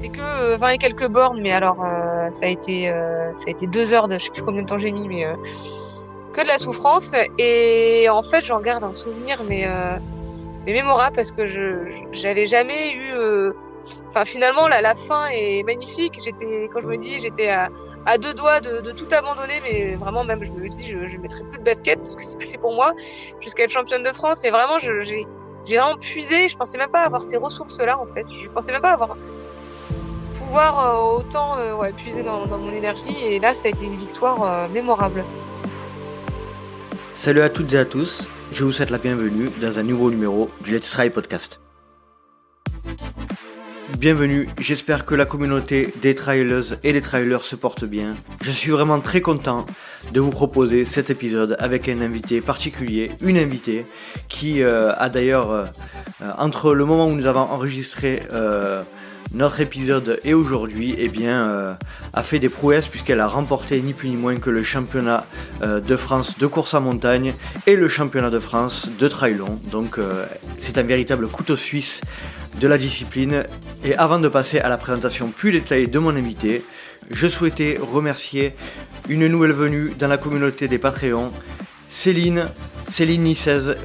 C'était que 20 et quelques bornes, mais alors ça a été 2 heures de, je sais plus combien de temps j'ai mis, mais que de la souffrance. Et en fait, j'en garde un souvenir, mais mémorable parce que j'avais jamais eu. Enfin, finalement, la fin est magnifique. Quand je me dis, j'étais à deux doigts de tout abandonner, mais vraiment même, je me dis, je mettrai plus de basket parce que c'est pas fait pour moi, jusqu'à être championne de France. Et vraiment, j'ai vraiment puisé. Je pensais même pas avoir ces ressources-là, en fait. Je pensais même pas avoir pouvoir autant puiser dans mon énergie. Et là, ça a été une victoire mémorable. Salut à toutes et à tous, je vous souhaite la bienvenue dans un nouveau numéro du Let's Try Podcast. Bienvenue, j'espère que la communauté des trailers et des trailers se porte bien. Je suis vraiment très content de vous proposer cet épisode avec un invité particulier, une invitée qui a d'ailleurs, entre le moment où nous avons enregistré notre épisode et aujourd'hui, a fait des prouesses puisqu'elle a remporté ni plus ni moins que le championnat de France de course à montagne et le championnat de France de trail long. Donc c'est un véritable couteau suisse de la discipline. Et avant de passer à la présentation plus détaillée de mon invité, je souhaitais remercier une nouvelle venue dans la communauté des Patreons, Céline Nicez,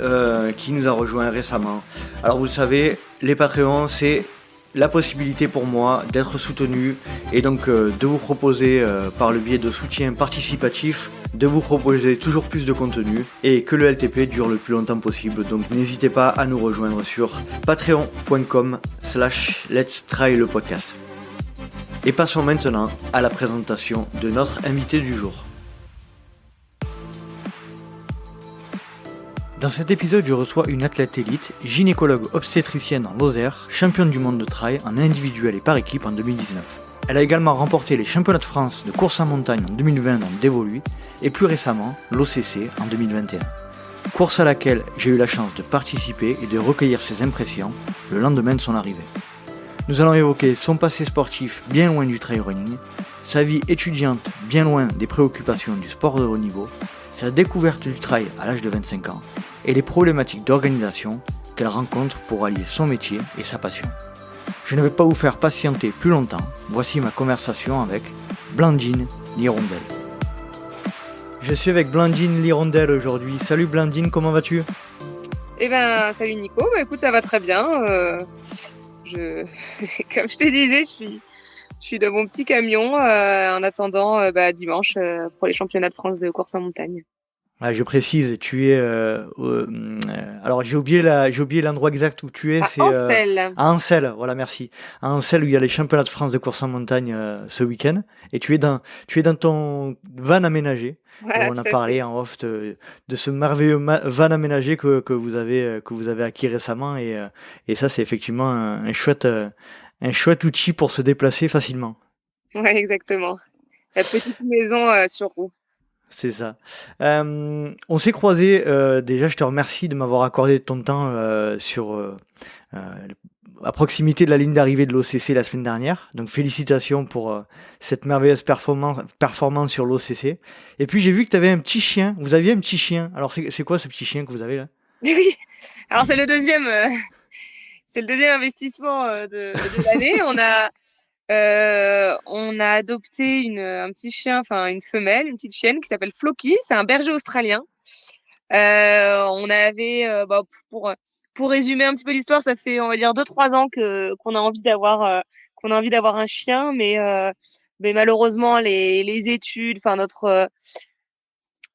qui nous a rejoint récemment. Alors vous le savez, les Patreons, c'est la possibilité pour moi d'être soutenu et donc de vous proposer par le biais de soutien participatif de vous proposer toujours plus de contenu et que le LTP dure le plus longtemps possible. Donc n'hésitez pas à nous rejoindre sur patreon.com/let's try le podcast. Et passons maintenant à la présentation de notre invité du jour. Dans cet épisode, je reçois une athlète élite, gynécologue obstétricienne en Lozère, championne du monde de trail en individuel et par équipe en 2019. Elle a également remporté les championnats de France de course en montagne en 2020 dans Dévoluy et plus récemment l'OCC en 2021. Course à laquelle j'ai eu la chance de participer et de recueillir ses impressions le lendemain de son arrivée. Nous allons évoquer son passé sportif bien loin du trail running, sa vie étudiante bien loin des préoccupations du sport de haut niveau, sa découverte du trail à l'âge de 25 ans et les problématiques d'organisation qu'elle rencontre pour allier son métier et sa passion. Je ne vais pas vous faire patienter plus longtemps, voici ma conversation avec Blandine Lirondelle. Je suis avec Blandine Lirondelle aujourd'hui. Salut Blandine, comment vas-tu ? Eh ben, salut Nico. Bah, écoute, ça va très bien. Comme je te disais, je suis dans mon petit camion en attendant dimanche pour les championnats de France de course en montagne. Ah, je précise, tu es. Alors j'ai oublié l'endroit exact où tu es. À C'est Ancel. à Ancel. Voilà, merci. À Ancel où il y a les championnats de France de course en montagne ce week-end. Et tu es dans ton van aménagé. Voilà, Et on a tout à parlé fait. en off de ce merveilleux van aménagé que vous avez acquis récemment. Et ça, c'est effectivement un chouette outil pour se déplacer facilement. Ouais, exactement. La petite maison sur roue. C'est ça. On s'est croisés. Déjà, je te remercie de m'avoir accordé ton temps à proximité de la ligne d'arrivée de l'OCC la semaine dernière. Donc, félicitations pour cette merveilleuse performance sur l'OCC. Et puis, j'ai vu que tu avais un petit chien. Vous aviez un petit chien. Alors, c'est quoi ce petit chien que vous avez là ? Oui. Alors c'est le deuxième investissement de l'année. On a adopté un petit chien, enfin une femelle, une petite chienne qui s'appelle Floki. C'est un berger australien. On avait, pour résumer un petit peu l'histoire, ça fait on va dire 2-3 ans qu'on a envie d'avoir un chien, mais malheureusement les études, enfin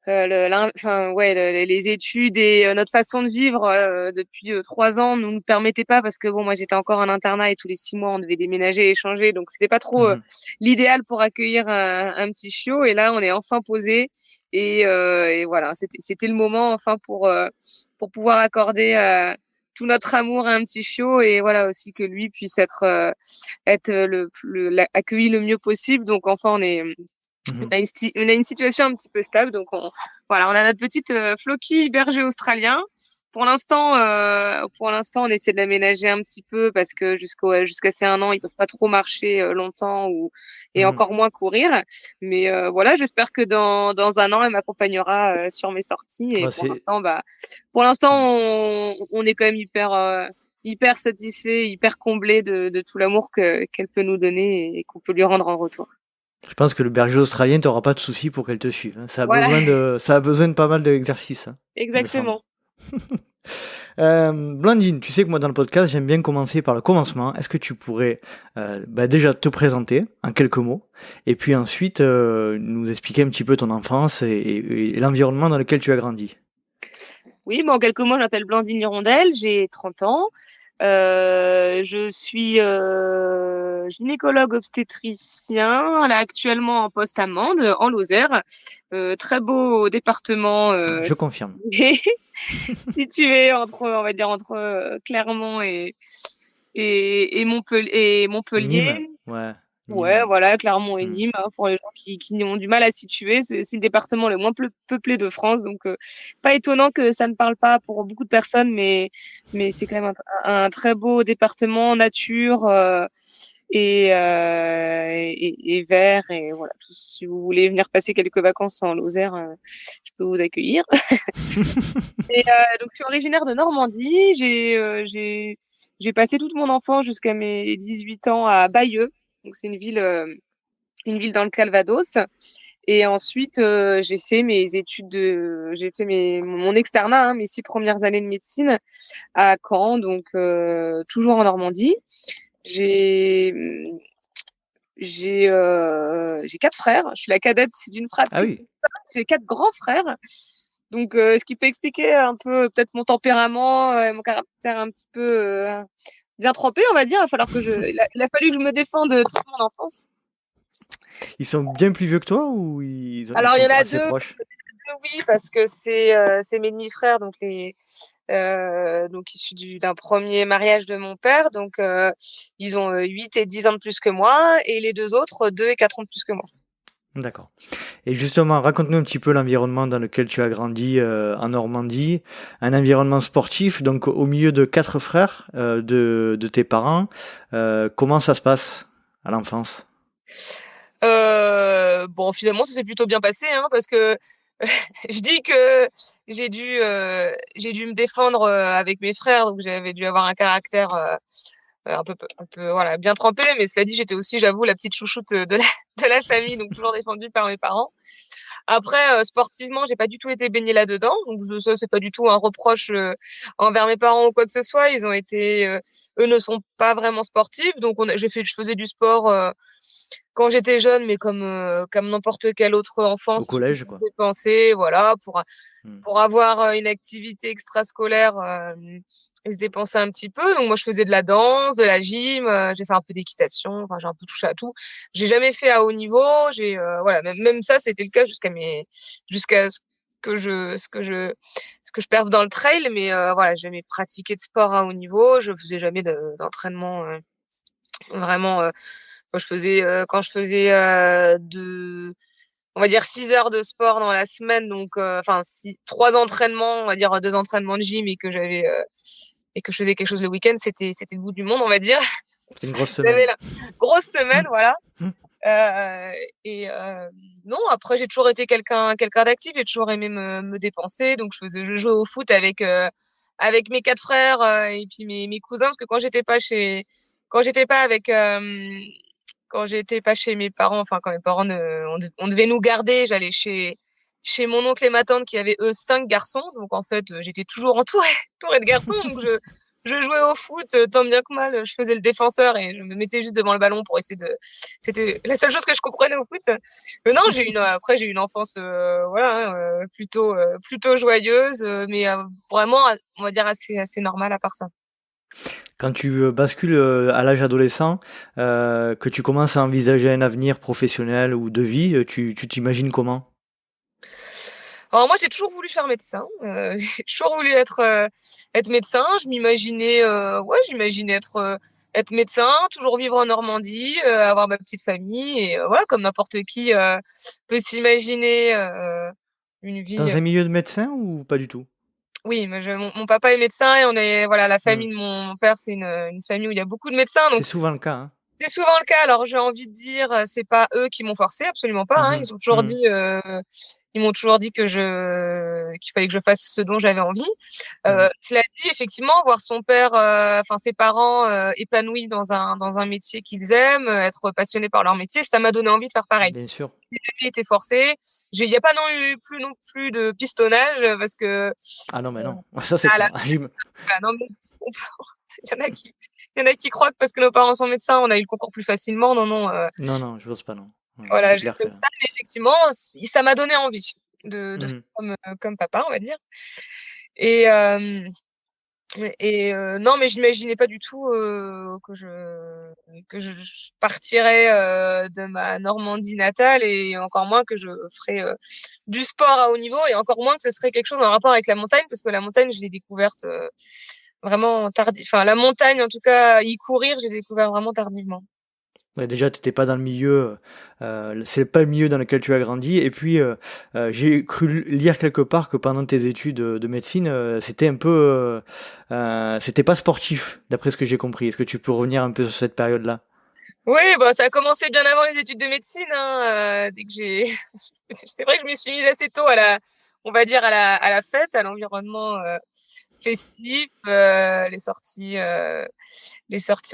les études et notre façon de vivre depuis 3 ans nous ne permettaient pas parce que bon, moi j'étais encore en internat et tous les 6 mois on devait déménager et échanger, donc c'était pas trop l'idéal pour accueillir un petit chiot. Et là on est enfin posé et voilà, c'était le moment enfin pour pouvoir accorder tout notre amour à un petit chiot et voilà aussi que lui puisse être accueilli le mieux possible. Donc enfin on a une situation un petit peu stable, donc on a notre petite Floki berger australien. Pour l'instant, on essaie de l'aménager un petit peu parce que jusqu'à ces 1 an, ils peuvent pas trop marcher longtemps et encore moins courir. Mais voilà, j'espère que dans 1 an, elle m'accompagnera sur mes sorties. Et Ouais, pour l'instant, on est quand même hyper satisfait, hyper comblé de tout l'amour qu'elle peut nous donner et qu'on peut lui rendre en retour. Je pense que le berger australien, t'auras pas de soucis pour qu'elle te suive, hein. Voilà, Ça a besoin de pas mal d'exercices, hein, il me semble. exactement. Blandine, tu sais que moi dans le podcast, j'aime bien commencer par le commencement. Est-ce que tu pourrais déjà te présenter en quelques mots et puis ensuite nous expliquer un petit peu ton enfance et l'environnement dans lequel tu as grandi? Oui, en quelques mots, je m'appelle Blandine Hirondelle, j'ai 30 ans. Je suis gynécologue obstétricien, là actuellement en poste à Mende, en Lozère. Très beau département Je confirme. situé entre, on va dire, entre Clermont et Et Nîmes, Montpellier. ouais, Ouais, Nîmes. voilà, Clermont et Hmm. Nîmes, hein, pour les gens qui ont du mal à situer. C'est le département le moins peuplé de France, donc pas étonnant que ça ne parle pas pour beaucoup de personnes, mais c'est quand même un très beau département, nature et vert. Et voilà, si vous voulez venir passer quelques vacances en Lozère, je peux vous accueillir. Et donc, je suis originaire de Normandie. J'ai passé toute mon enfance jusqu'à mes 18 ans à Bayeux. Donc, c'est une ville dans le Calvados. Et ensuite, j'ai fait mon externat, hein, mes 6 premières années de médecine à Caen, donc toujours en Normandie. J'ai, j'ai 4 frères. Je suis la cadette d'une Ah fratrie. oui, J'ai 4 grands frères. Donc, ce qui peut expliquer un peu peut-être mon tempérament, mon caractère un petit peu bien trempé, on va dire. Il a fallu que je me défende toute mon enfance. ils sont bien plus vieux que toi ou ils Alors, il y sont en a assez deux, proches? oui, parce que c'est mes demi-frères, donc issus d'un premier mariage de mon père. Donc, ils ont 8 et 10 ans de plus que moi, et les deux autres, 2 et 4 ans de plus que moi. D'accord. Et justement, raconte-nous un petit peu l'environnement dans lequel tu as grandi en Normandie, un environnement sportif, donc au milieu de 4 frères de tes parents. Comment ça se passe à l'enfance? Bon, finalement, ça s'est plutôt bien passé, hein, parce que je dis que j'ai dû me défendre avec mes frères, donc j'avais dû avoir un caractère un peu, voilà, bien trempé. Mais cela dit, j'étais aussi, j'avoue, la petite chouchoute de la famille, donc toujours défendue par mes parents. Après, sportivement, j'ai pas du tout été baignée là-dedans, donc ça, c'est pas du tout un reproche envers mes parents ou quoi que ce soit. Eux ne sont pas vraiment sportifs, donc je faisais du sport quand j'étais jeune, mais comme n'importe quel autre enfant, Au si je peux collège, quoi. dépenser, voilà, Hmm. pour avoir une activité extrascolaire et se dépenser un petit peu. Donc moi, je faisais de la danse, de la gym, j'ai fait un peu d'équitation, enfin j'ai un peu touché à tout. J'ai jamais fait à haut niveau. Voilà, même ça, c'était le cas jusqu'à ce que je perve dans le trail. Mais voilà, j'ai jamais pratiqué de sport à haut niveau. Je faisais jamais d'entraînement vraiment. Moi, quand je faisais on va dire 6 heures de sport dans la semaine, donc enfin 3 entraînements, on va dire 2 entraînements de gym et que je faisais quelque chose le week-end, c'était le bout du monde, on va dire. C'était une grosse J'avais semaine. la grosse semaine, voilà. Hmm. Euh, et non, après j'ai toujours été quelqu'un d'actif, j'ai toujours aimé me dépenser, donc je jouais au foot avec mes 4 frères et puis mes cousins, parce que quand j'étais pas avec quand j'étais pas chez mes parents, enfin quand mes parents on devait nous garder, j'allais chez mon oncle et ma tante qui avaient eux 5 garçons, donc en fait j'étais toujours entourée de garçons, donc je jouais au foot tant bien que mal, je faisais le défenseur et je me mettais juste devant le ballon pour essayer de. C'était la seule chose que je comprenais au foot. Mais non, après j'ai eu une enfance voilà plutôt joyeuse, mais vraiment on va dire assez normale à part ça. Quand tu bascules à l'âge adolescent, que tu commences à envisager un avenir professionnel ou de vie, tu t'imagines comment? Alors moi, j'ai toujours voulu faire médecin. J'ai toujours voulu être médecin. J'imaginais être médecin, toujours vivre en Normandie, avoir ma petite famille et voilà, comme n'importe qui peut s'imaginer une vie. Dans un milieu de médecin ou pas du tout? Oui, mais mon papa est médecin et on est voilà, la Hmm. famille de mon père, c'est une famille où il y a beaucoup de médecins, C'est donc souvent le cas, hein. C'est souvent le cas. Alors, j'ai envie de dire, c'est pas eux qui m'ont forcé, absolument pas. Hein. Mhm, mhm. Ils m'ont toujours dit qu'il fallait que je fasse ce dont j'avais envie. Mhm. Cela dit, effectivement, voir son père, enfin ses parents épanouis dans un métier qu'ils aiment, être passionnés par leur métier, ça m'a donné envie de faire pareil. Bien sûr. J'ai été forcée. Il n'y a pas non plus de pistonnage parce que Ah non, mais non, ça c'est à la clair. non, mais il y en a il y en a qui croient que parce que nos parents sont médecins, on a eu le concours plus facilement. Non, non. Non, non, je pense pas, non. Ouais, Voilà, c'est j'ai clair fait que. ça, mais effectivement, ça m'a donné envie de faire Mhm. comme papa, on va dire. Et, euh, non, mais j'imaginais pas du tout que je partirais de ma Normandie natale et encore moins que je ferais du sport à haut niveau et encore moins que ce serait quelque chose en rapport avec la montagne parce que la montagne, je l'ai découverte vraiment tardivement. Enfin, la montagne, en tout cas, y courir, j'ai découvert vraiment tardivement. Ouais, déjà, tu étais pas dans le milieu, c'est pas le milieu dans lequel tu as grandi. Et puis, j'ai cru lire quelque part que pendant tes études de médecine, c'était un peu, c'était pas sportif, d'après ce que j'ai compris. Est-ce que tu peux revenir un peu sur cette période-là? Oui, bah, ça a commencé bien avant les études de médecine, hein, dès que j'ai, c'est vrai que je me suis mise assez tôt on va dire à la fête, à l'environnement festif, les sorties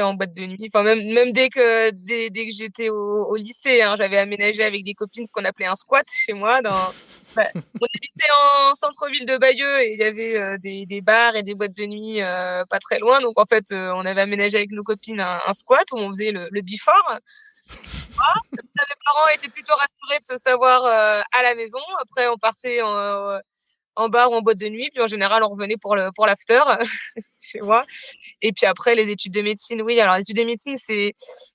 en boîte de nuit. Enfin, même dès que j'étais au lycée, hein, j'avais aménagé avec des copines ce qu'on appelait un squat chez moi. Bah, on habitait en centre-ville de Bayeux et il y avait des bars et des boîtes de nuit pas très loin. Donc, en fait, on avait aménagé avec nos copines un squat où on faisait le before. Mes parents étaient plutôt rassurés de se savoir à la maison. Après, on partait en bar ou en boîte de nuit. Puis, en général, on revenait pour l'after chez moi. Et puis après, les études de médecine, oui. Alors, les études de médecine,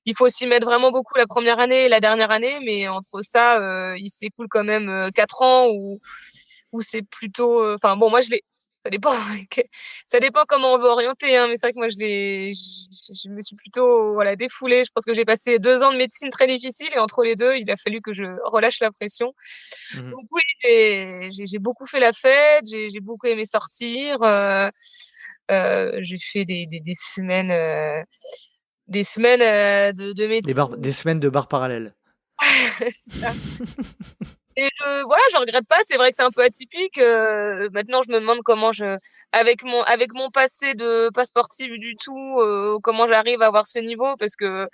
il faut s'y mettre vraiment beaucoup la première année et la dernière année, mais entre ça, il s'écoule quand même 4 ans où c'est plutôt, enfin bon, moi ça dépend, ça dépend comment on veut orienter, hein, mais c'est vrai que moi je me suis plutôt, voilà, défoulée. Je pense que j'ai passé 2 ans de médecine très difficiles et entre les deux, il a fallu que je relâche la pression. Mhm. Donc oui, j'ai beaucoup fait la fête, j'ai beaucoup aimé sortir. J'ai fait des semaines de médecine. Des semaines de bars parallèles. Et voilà, je regrette pas. C'est vrai que c'est un peu atypique. Maintenant, je me demande avec mon passé de pas sportive du tout, comment j'arrive à avoir ce niveau. Parce que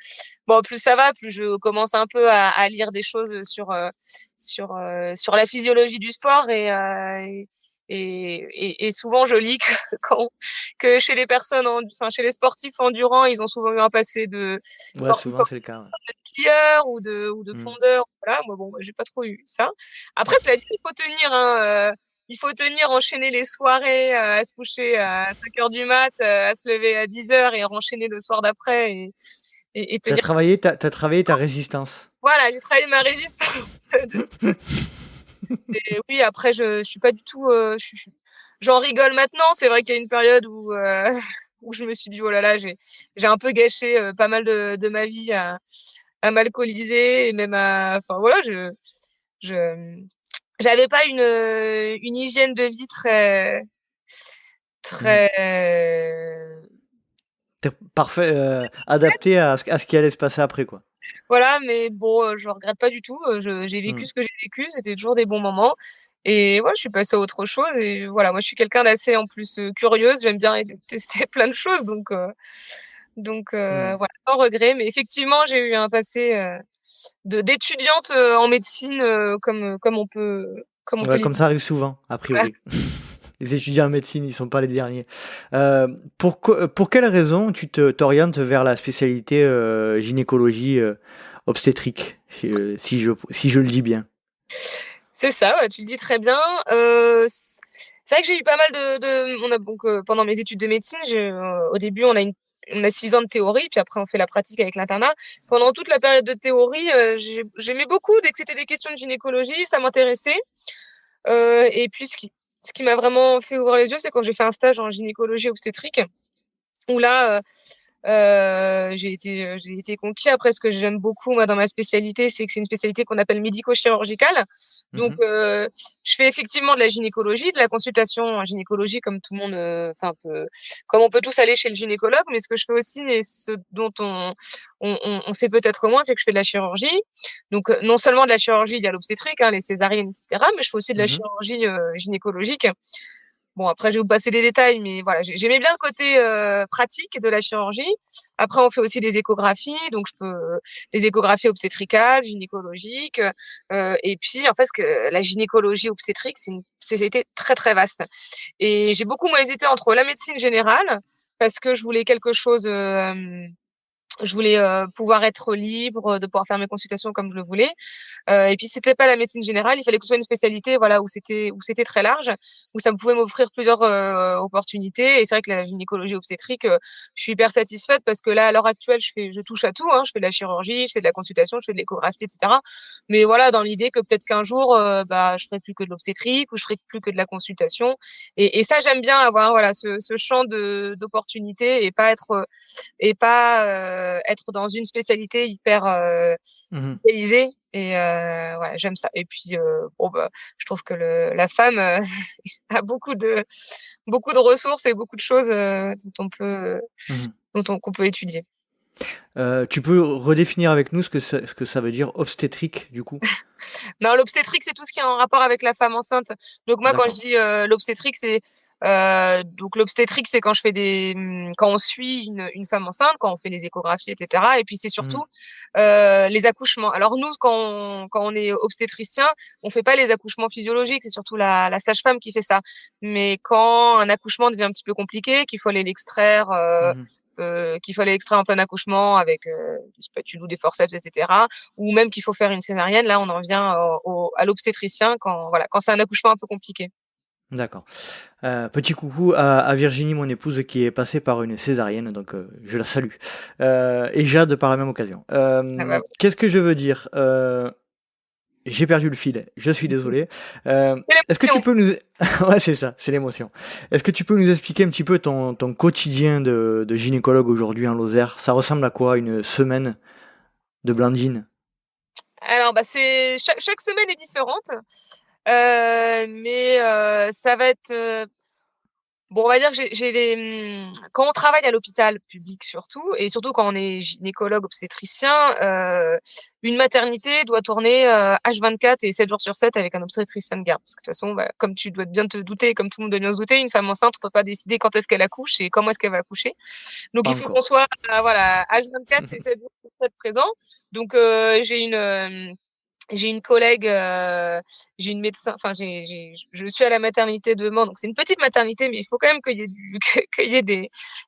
bon, plus ça va, plus je commence un peu à lire des choses sur la physiologie du sport et souvent je lis que, que chez les enfin chez les sportifs endurants, ils ont souvent eu un passé de Ouais, sportif souvent c'est le cas. Ouais. skieur ou de Mhm. fondeur. Voilà, moi bon, j'ai pas trop eu ça. Après, cela dit, il faut tenir, hein, il faut tenir, enchaîner les soirées, à se coucher à 5 heures du mat, à se lever à 10 heures et enchaîner le soir d'après et tenir. T'as travaillé ta résistance. Voilà, j'ai travaillé ma résistance. Et oui, après, je suis pas du tout, j'en rigole maintenant. C'est vrai qu'il y a une période où, où je me suis dit, oh là là, j'ai un peu gâché pas mal de ma vie à m'alcooliser et même enfin voilà, je, j'avais pas une hygiène de vie Mhm. très, T'es parfait, adapté à ce qui allait se passer après, quoi. voilà, mais bon, je regrette pas du tout. J'ai vécu Mhm. ce que j'ai vécu, c'était toujours des bons moments. Et voilà, je suis passée à autre chose. Et voilà, moi, je suis quelqu'un d'assez en plus curieuse. J'aime bien tester plein de choses, Mhm. voilà, sans regret. Mais effectivement, j'ai eu un passé de d'étudiante en médecine, comme on peut Ouais, comme l'imaginer. ça arrive souvent, a priori. Les étudiants en médecine, ils sont pas les derniers. Pour quelle raison t'orientes vers la spécialité gynécologie obstétrique, si je le dis bien? C'est ça, ouais, tu le dis très bien. C'est vrai que j'ai eu pas mal on a donc pendant mes études de médecine, au début on a 6 ans de théorie, puis après on fait la pratique avec l'internat. Pendant toute la période de théorie, j'aimais beaucoup dès que c'était des questions de gynécologie, ça m'intéressait. Et puis ce qui m'a vraiment fait ouvrir les yeux, c'est quand j'ai fait un stage en gynécologie obstétrique, où là J'ai été conquis. Après, ce que j'aime beaucoup, moi, dans ma spécialité, c'est que c'est une spécialité qu'on appelle médico-chirurgicale. Donc, Mhm. je fais effectivement de la gynécologie, de la consultation en gynécologie, comme tout le monde, comme on peut tous aller chez le gynécologue. Mais ce que je fais aussi, et ce dont on sait peut-être moins, c'est que je fais de la chirurgie. Donc, non seulement de la chirurgie, il y a l'obstétrique, hein, les césariennes, etc., mais je fais aussi de la Mhm. chirurgie gynécologique. Bon, après, je vais vous passer les détails, mais voilà, j'aimais bien le côté pratique de la chirurgie. Après, on fait aussi des échographies, donc je peux des échographies obstétricales, gynécologiques, et puis en fait, la gynécologie obstétrique, c'est une spécialité très très vaste. Et j'ai beaucoup moi hésité entre la médecine générale parce que je voulais quelque chose. Je voulais pouvoir être libre, de pouvoir faire mes consultations comme je le voulais. Et puis c'était pas la médecine générale, il fallait que ce soit une spécialité, voilà, où c'était très large, où ça pouvait m'offrir plusieurs opportunités. Et c'est vrai que la gynécologie obstétrique, je suis hyper satisfaite parce que là, à l'heure actuelle, je touche à tout, hein. Je fais de la chirurgie, je fais de la consultation, je fais de l'échographie, etc. Mais voilà, dans l'idée que peut-être qu'un jour, je ferai plus que de l'obstétrique ou je ferai plus que de la consultation. Et ça, j'aime bien avoir voilà ce champ d'opportunités et pas être dans une spécialité hyper Mhm. spécialisée. Et ouais, j'aime ça. Et puis bon bah, je trouve que la femme a beaucoup de ressources et beaucoup de choses Mhm. qu'on peut étudier. Tu peux redéfinir avec nous ce que ça veut dire obstétrique, du coup? Non, l'obstétrique, c'est tout ce qui est en rapport avec la femme enceinte. Donc moi, quand je D'accord. dis l'obstétrique, c'est donc l'obstétrique, c'est quand je fais quand on suit une femme enceinte, quand on fait les échographies, etc. Et puis c'est Mhm. surtout les accouchements. Alors nous, quand on est obstétricien, on fait pas les accouchements physiologiques, c'est surtout la sage-femme qui fait ça. Mais quand un accouchement devient un petit peu compliqué, qu'il faut aller l'extraire, Mhm. qu'il faut aller l'extraire en plein accouchement avec des spatules ou des forceps, etc. Ou même qu'il faut faire une césarienne, là on en vient à l'obstétricien quand voilà, quand c'est un accouchement un peu compliqué. D'accord. Petit coucou à Virginie, mon épouse, qui est passée par une césarienne, donc je la salue. Et Jade par la même occasion. Ah bah, Qu'est-ce que je veux dire? J'ai perdu le fil, je suis désolé. c'est Est-ce que tu l'émotion. peux nous... Ouais, c'est ça, c'est l'émotion. Est-ce que tu peux nous expliquer un petit peu ton quotidien de gynécologue aujourd'hui en Lozère? Ça ressemble à quoi une semaine de Blandine? Alors bah c'est chaque semaine est différente, mais ça va être bon, on va dire que quand on travaille à l'hôpital public surtout, et surtout quand on est gynécologue obstétricien, une maternité doit tourner H24 et 7 jours sur 7 avec un obstétricien de garde. Parce que de toute façon, bah, comme tu dois bien te douter, comme tout le monde doit bien se douter, une femme enceinte ne peut pas décider quand est-ce qu'elle accouche et comment est-ce qu'elle va accoucher. Donc Pas il faut qu'on encore. soit voilà H24 et 7 jours sur 7 présents. Donc j'ai une collègue, j'ai une médecin, enfin je suis à la maternité de Mans, donc c'est une petite maternité, mais il faut quand même qu'il y ait qu'il y ait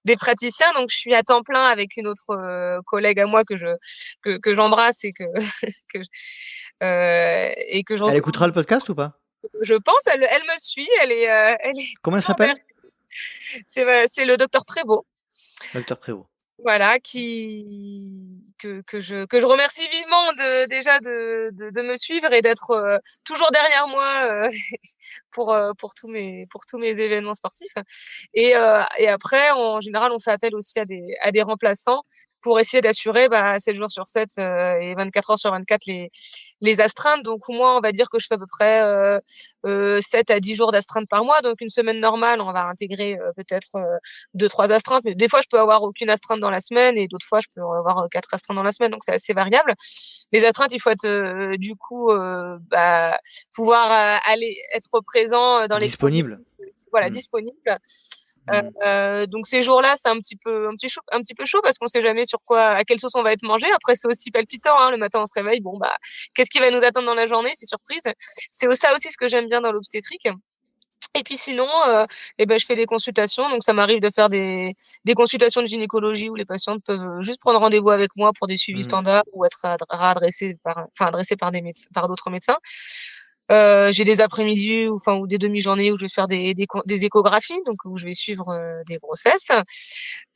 des praticiens. Donc je suis à temps plein avec une autre collègue à moi que j'embrasse et et que Elle écoutera le podcast ou pas? je pense elle me suit, elle est Comment elle toujours derrière. s'appelle? C'est le docteur Prévost. Docteur Prévost. Voilà, que je remercie vivement déjà de me suivre et d'être toujours derrière moi pour tous mes événements sportifs. Et après, en général, on fait appel aussi à des remplaçants pour essayer d'assurer 7 jours sur 7 et 24 heures sur 24 les astreintes. Donc moi, on va dire que je fais à peu près 7 à 10 jours d'astreinte par mois. Donc une semaine normale, on va intégrer peut-être 2, 3 astreintes. Mais des fois, je peux avoir aucune astreinte dans la semaine et d'autres fois, je peux avoir 4 astreintes dans la semaine. Donc c'est assez variable. Les astreintes, il faut être du coup pouvoir aller être présent dans les créneaux, Disponible. voilà, Hmm. disponible. Hmm. Donc ces jours-là, c'est un petit peu chaud parce qu'on sait jamais sur quoi, à quelle sauce on va être mangé. Après, c'est aussi palpitant, hein. Le matin, on se réveille, bon bah, qu'est-ce qui va nous attendre dans la journée? C'est surprise. C'est ça aussi ce que j'aime bien dans l'obstétrique. Et puis sinon, je fais des consultations. Donc ça m'arrive de faire des consultations de gynécologie où les patientes peuvent juste prendre rendez-vous avec moi pour des suivis Hmm. standards ou être adressées par par d'autres médecins. J'ai des après-midi ou des demi-journées où je vais faire des échographies, donc où je vais suivre des grossesses.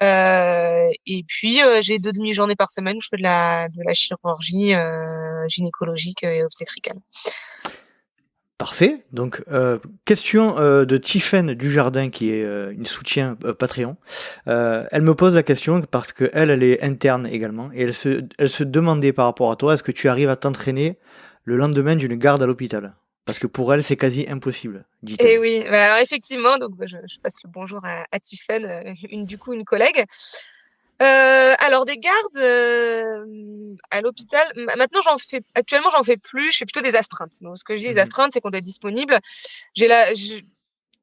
Et puis j'ai 2 demi-journées par semaine où je fais de la chirurgie gynécologique et obstétricale. Parfait. Donc, question de Tiffen Dujardin, qui est une soutien Patreon. Elle me pose la question parce que elle est interne également, et elle se demandait par rapport à toi, est-ce que tu arrives à t'entraîner le lendemain d'une garde à l'hôpital? Parce que pour elle, c'est quasi impossible, Et dit-elle. oui, bah, alors effectivement, donc bah, je passe le bonjour à Tiffaine, une collègue. Alors des gardes à l'hôpital. Maintenant, actuellement, j'en fais plus. Je fais plutôt des astreintes. Donc, ce que je dis, les Mhm. astreintes, c'est qu'on doit être disponible. J'ai la, je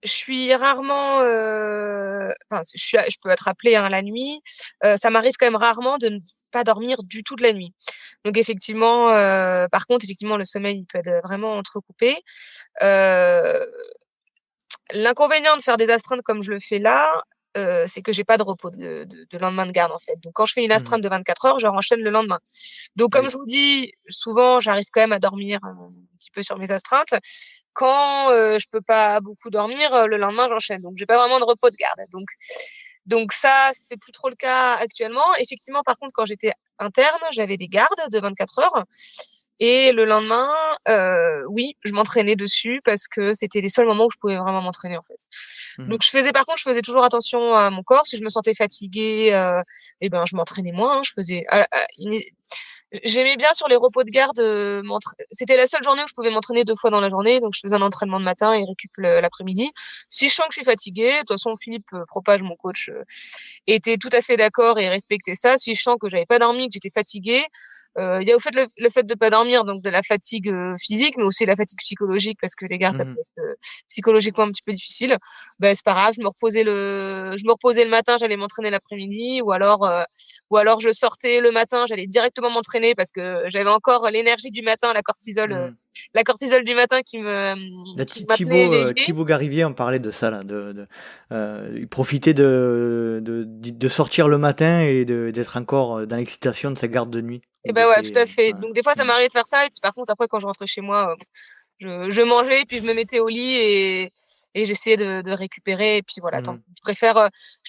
suis rarement, enfin, je peux être appelée hein, la nuit. Ça m'arrive quand même rarement de ne pas dormir du tout de la nuit. Donc effectivement, par contre, effectivement, le sommeil il peut être vraiment entrecoupé. Euh, L'inconvénient de faire des astreintes comme je le fais là, c'est que j'ai pas de repos de lendemain de garde en fait. Donc quand je fais une Mhm. astreinte de 24 heures, je renchaîne le lendemain. Donc comme Oui. je vous dis, souvent j'arrive quand même à dormir un petit peu sur mes astreintes. Quand je peux pas beaucoup dormir, le lendemain j'enchaîne. Donc j'ai pas vraiment de repos de garde. Donc ça c'est plus trop le cas actuellement. Effectivement, par contre, quand j'étais interne, j'avais des gardes de 24 heures. Et le lendemain, oui, je m'entraînais dessus parce que c'était les seuls moments où je pouvais vraiment m'entraîner en fait. Mhm. Donc je faisais toujours attention à mon corps. Si je me sentais fatiguée, eh ben je m'entraînais moins. Hein. J'aimais bien sur les repos de garde. C'était la seule journée où je pouvais m'entraîner 2 fois dans la journée. Donc je faisais un entraînement le matin et récup l'après-midi. Si je sens que je suis fatiguée, de toute façon Philippe Propage, mon coach, était tout à fait d'accord et respectait ça. Si je sens que j'avais pas dormi, que j'étais fatiguée, il y a au fait le fait de pas dormir, donc de la fatigue physique, mais aussi la fatigue psychologique, parce que les gars, ça peut Mhm. être psychologiquement un petit peu difficile. Ben c'est pas grave, je me reposais le matin, j'allais m'entraîner l'après-midi, ou alors je sortais le matin, j'allais directement m'entraîner parce que j'avais encore l'énergie du matin, Mhm. la cortisol du matin Là, qui m'appelait éveillée. Thibaut Garivier en parlait de ça, là, il profitait de sortir le matin et d'être encore dans l'excitation de sa garde de nuit. Et Ou de ben ouais, tout ses... à fait. Ouais. Donc des fois, ça Mhm. m'arrivait de faire ça. Et puis par contre, après, quand je rentrais chez moi, je mangeais, puis je me mettais au lit et j'essayais de récupérer. Et puis voilà, Mhm. je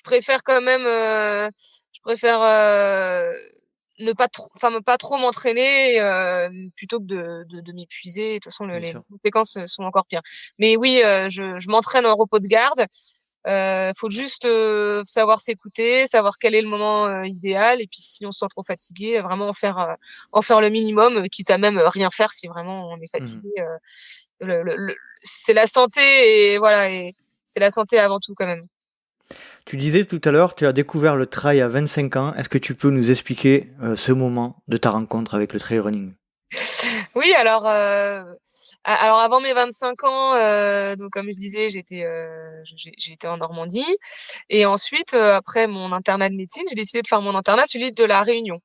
préfère quand même, je préfère ne pas trop, enfin, pas trop m'entraîner plutôt que de m'épuiser. De toute façon, Bien les sûr. conséquences sont encore pires. Mais oui, je m'entraîne en repos de garde. Faut juste savoir s'écouter, savoir quel est le moment idéal, et puis si on se sent trop fatigué, vraiment en faire le minimum, quitte à même rien faire si vraiment on est Mhm. fatigué. C'est la santé et voilà, et c'est la santé avant tout quand même. Tu disais tout à l'heure, tu as découvert le trail à 25 ans. Est-ce que tu peux nous expliquer ce moment de ta rencontre avec le trail running? Oui, alors avant mes 25 ans, donc comme je disais, j'étais en Normandie, et ensuite après mon internat de médecine, j'ai décidé de faire mon internat celui de la Réunion.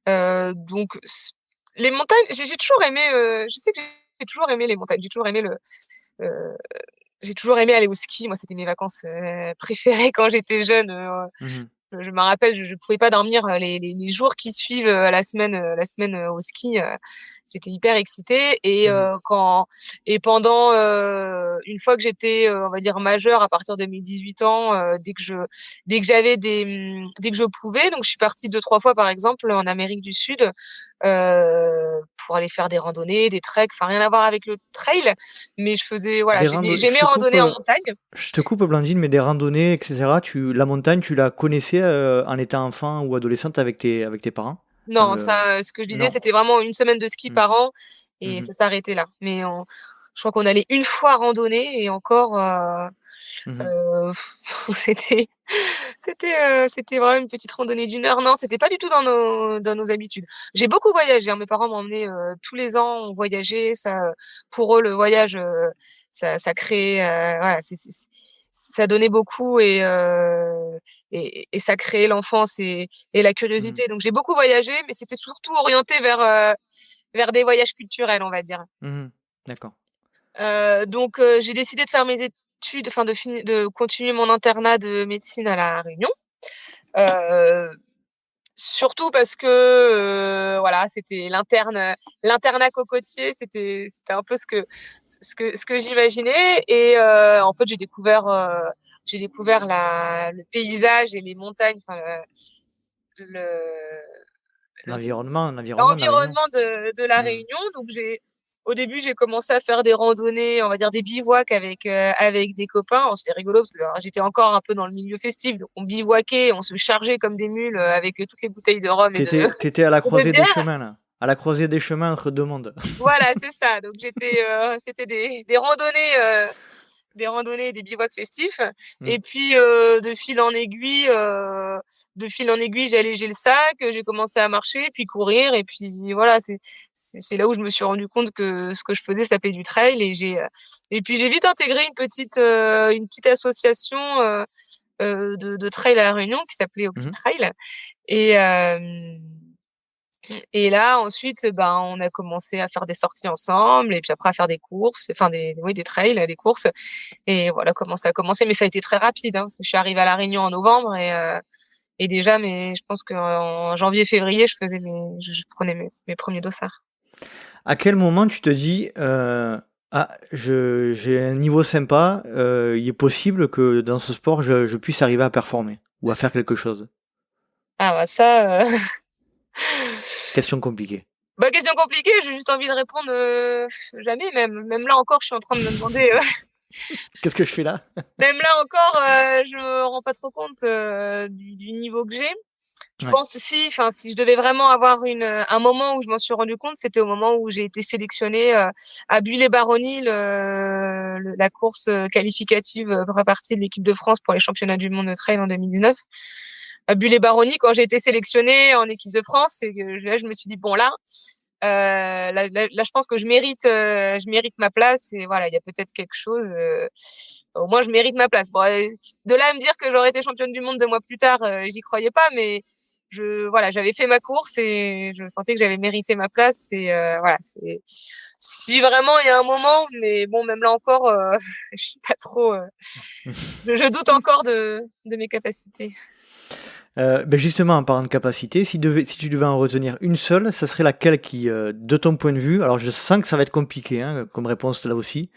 Donc les montagnes, j'ai toujours aimé. Je sais que j'ai toujours aimé les montagnes. Euh, j'ai toujours aimé aller au ski. Moi, c'était mes vacances préférées quand j'étais jeune. Mhm. Je me rappelle, je pouvais pas dormir les jours qui suivent la semaine au ski. J'étais hyper excitée Mhm. et pendant une fois que j'étais, on va dire majeure, à partir de mes 18 ans, dès que je pouvais, donc je suis partie 2, 3 fois par exemple en Amérique du Sud pour aller faire des randonnées, des treks. Enfin rien à voir avec le trail, mais voilà, Des rando... j'aimais randonner en montagne. je te coupe, Blandine, mais des randonnées, etc. La montagne, tu la connaissais en étant enfant ou adolescente avec tes parents? Enfin, Non, ça, ce que je disais, Non. c'était vraiment une semaine de ski Mhm. par an et Mhm. ça s'arrêtait là. Je crois qu'on allait une fois randonner et encore, Mhm. euh, c'était, c'était vraiment une petite randonnée d'1 heure. Non, c'était pas du tout dans nos habitudes. J'ai beaucoup voyagé, hein. Mes parents m'emmenaient tous les ans, on voyageait. Ça, pour eux, le voyage, ça crée, voilà, ça donnait beaucoup et ça créait l'enfance et la Mhm. curiosité. Donc j'ai beaucoup voyagé, mais c'était surtout orienté vers des voyages culturels, on va dire. Mhm. D'accord. Donc j'ai décidé de faire mes études, enfin de continuer mon internat de médecine à La Réunion. Euh, Surtout parce que voilà, c'était l'internat cocotier, c'était un peu ce que j'imaginais et en fait j'ai découvert le paysage et les montagnes, enfin le L'environnement de la Réunion. l'environnement de la Mhm. Réunion. Donc au début, j'ai commencé à faire des randonnées, on va dire des bivouacs avec des copains. Alors, c'était rigolo parce que alors, j'étais encore un peu dans le milieu festif, donc on bivouaquait, on se chargeait comme des mules avec toutes les bouteilles de rhum et de, T'étais à la et de croisée des bière. chemins, là. À la croisée des chemins entre deux mondes. Voilà, c'est ça. Donc c'était des randonnées, des randonnées, des bivouacs festifs. Mm. Et puis de fil en aiguille, j'ai allégé le sac, j'ai commencé à marcher, puis courir. Et puis voilà, c'est là où je me suis rendu compte que ce que je faisais, ça s'appelait du trail. Et puis j'ai vite intégré une petite association de trail à La Réunion qui s'appelait Mhm. Oxytrail. Et et là, ensuite, ben, on a commencé à faire des sorties ensemble et puis après à faire des courses, enfin oui, des trails, des courses. Et voilà comment ça a commencé. Mais ça a été très rapide, hein, parce que je suis arrivée à La Réunion en novembre et déjà, mais je pense qu'en janvier, février, je prenais mes premiers dossards. À quel moment tu te dis, ah, j'ai un niveau sympa, il est possible que dans ce sport, je puisse arriver à performer ou à faire quelque chose? Ah bah ça, Question compliquée. bah question compliquée. J'ai juste envie de répondre jamais. Même là encore, je suis en train de me demander. Qu'est-ce que je fais là? Même là encore, je me rends pas trop compte du niveau que j'ai. Je Ouais. pense aussi, enfin, si je devais vraiment avoir un moment où je m'en suis rendu compte, c'était au moment où j'ai été sélectionnée à Buis-les-Baronnies, la course qualificative pour partie de l'équipe de France pour les championnats du monde de trail en 2019. À Buis-les-Baronnies, quand j'ai été sélectionnée en équipe de France, et que là, je me suis dit bon là, je pense que je mérite ma place et voilà, il y a peut-être quelque chose. Au moins, je mérite ma place. Bon, de là à me dire que j'aurais été championne du monde 2 mois plus tard, j'y croyais pas, mais voilà, j'avais fait ma course et je sentais que j'avais mérité ma place. Et voilà, si vraiment il y a un moment, mais bon, même là encore, je suis pas trop. Je doute encore de mes capacités. Ben justement, en parlant de capacité, si tu devais en retenir une seule, ça serait laquelle qui, de ton point de vue, alors je sens que ça va être compliqué hein, comme réponse là aussi,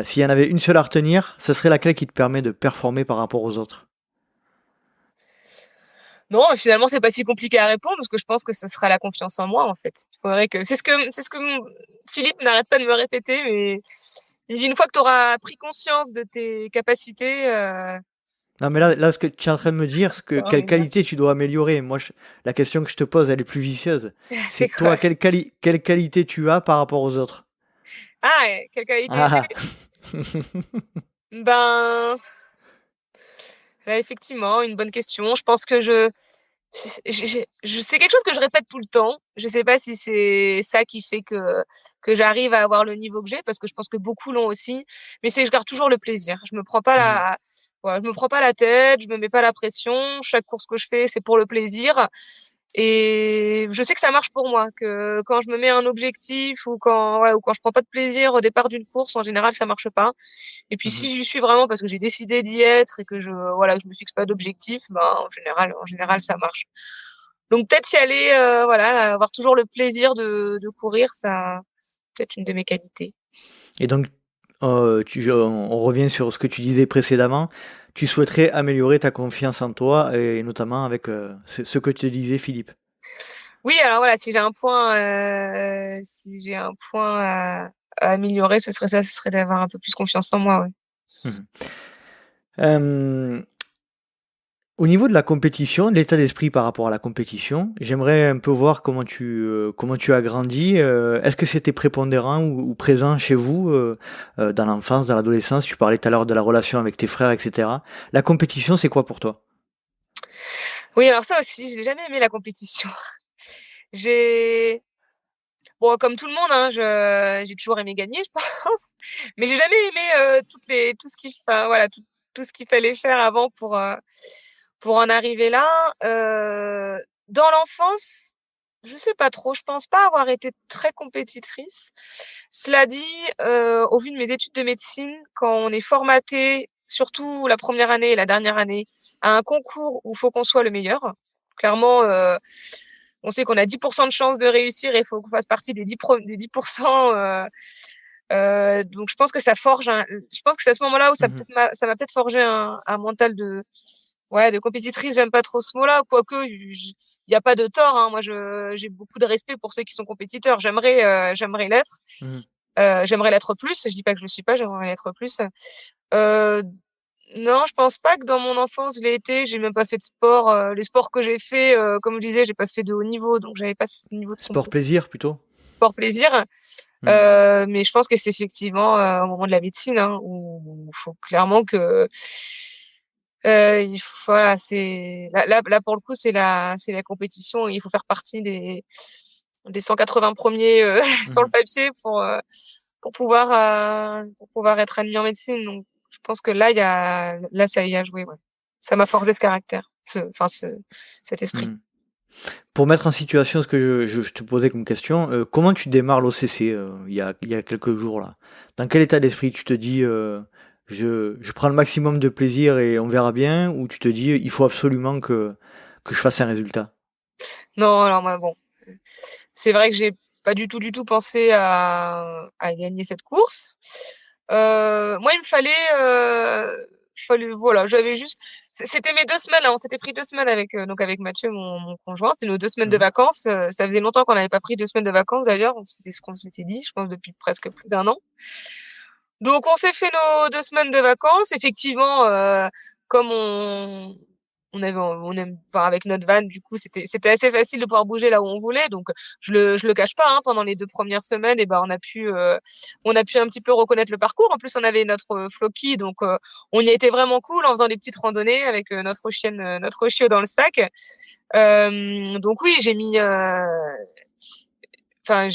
s'il y en avait une seule à retenir, ça serait laquelle qui te permet de performer par rapport aux autres? Non, finalement, c'est pas si compliqué à répondre parce que je pense que ce sera la confiance en moi, en fait. Il faudrait que, c'est ce que Philippe n'arrête pas de me répéter, mais il me dit une fois que tu auras pris conscience de tes capacités, Non, mais là, ce que tu es en train de me dire, quelle qualité tu dois améliorer. Moi, la question que je te pose, elle est plus vicieuse. c'est C'est quoi? toi, quelle qualité tu as par rapport aux autres? Ah, quelle qualité Ah, j'ai? Ben, là, effectivement, une bonne question. Je pense que c'est quelque chose que je répète tout le temps. Je sais pas si c'est ça qui fait que j'arrive à avoir le niveau que j'ai, parce que je pense que beaucoup l'ont aussi. Mais c'est que je garde toujours le plaisir. mhm, Je me prends pas la tête, je me mets pas la pression. Chaque course que je fais, c'est pour le plaisir. Et je sais que ça marche pour moi, que quand je me mets un objectif ou quand je prends pas de plaisir au départ d'une course, en général, ça marche pas. Et puis mhm. si j'y suis vraiment parce que j'ai décidé d'y être et que que je me fixe pas d'objectif, ben en général, ça marche. Donc peut-être y aller, voilà, avoir toujours le plaisir de courir, ça peut-être une de mes qualités. Et donc, on revient sur ce que tu disais précédemment. Tu souhaiterais améliorer ta confiance en toi et notamment avec ce que te disait Philippe. Oui, alors voilà, si j'ai un point à améliorer, ce serait d'avoir un peu plus confiance en moi, ouais. Mhm. Euh, Au niveau de la compétition, de l'état d'esprit par rapport à la compétition, j'aimerais un peu voir comment tu as grandi. Est-ce que c'était prépondérant ou présent chez vous dans l'enfance, dans l'adolescence? Tu parlais tout à l'heure de la relation avec tes frères, etc. La compétition, c'est quoi pour toi? Oui, alors ça aussi, j'ai jamais aimé la compétition. J'ai Bon, comme tout le monde, hein, j'ai toujours aimé gagner, je pense, mais j'ai jamais aimé enfin, voilà, tout ce qu'il fallait faire avant pour en arriver là. Dans l'enfance, je sais pas trop, je pense pas avoir été très compétitrice. Cela dit, au vu de mes études de médecine, quand on est formaté, surtout la première année et la dernière année, à un concours où il faut qu'on soit le meilleur, clairement, on sait qu'on a 10% de chances de réussir et il faut qu'on fasse partie des 10%. Donc je pense que je pense que c'est à ce moment-là où Mhm. ça m'a peut-être forgé un mental de compétitrice. J'aime pas trop ce mot-là, quoique il y a pas de tort, hein. Moi, j'ai beaucoup de respect pour ceux qui sont compétiteurs. J'aimerais l'être. Mhm. J'aimerais l'être plus. Je dis pas que je le suis pas, j'aimerais l'être plus. Euh, non, je pense pas que dans mon enfance je l'ai été. J'ai même pas fait de sport. Les sports que j'ai fait, comme je disais, j'ai pas fait de haut niveau, donc j'avais pas ce niveau de Sport plaisir plutôt? sport plaisir. Hmm. Mais je pense que c'est effectivement au moment de la médecine, hein, où il faut clairement que voilà, c'est là pour le coup c'est la compétition. Il faut faire partie des 180 premiers sur le Mhm. papier pour pouvoir être admis en médecine. Donc je pense que là ça y a joué. Ouais. Ça m'a forgé ce caractère, cet esprit. Mhm. Pour mettre en situation ce que je te posais comme question, comment tu démarres l'OCC il y a quelques jours là? Dans quel état d'esprit tu te dis je prends le maximum de plaisir et on verra bien, ou tu te dis il faut absolument que je fasse un résultat? Non, alors moi bon, c'est vrai que j'ai pas du tout pensé à gagner cette course. Moi, fallait, voilà, j'avais juste, c'était mes 2 semaines, là, on s'était pris 2 semaines avec, donc avec Mathieu, mon conjoint, c'est nos 2 semaines de Mhm. vacances. Ça faisait longtemps qu'on n'avait pas pris 2 semaines de vacances d'ailleurs, c'était ce qu'on s'était dit, je pense depuis presque plus d'1 an. Donc on s'est fait nos 2 semaines de vacances. Effectivement, comme on aime, enfin avec notre van, du coup c'était assez facile de pouvoir bouger là où on voulait. Donc je le cache pas, hein, pendant les 2 premières semaines, et ben on a pu un petit peu reconnaître le parcours. En plus on avait notre Floki, donc on y a été vraiment cool en faisant des petites randonnées avec notre chiot dans le sac. Donc oui, enfin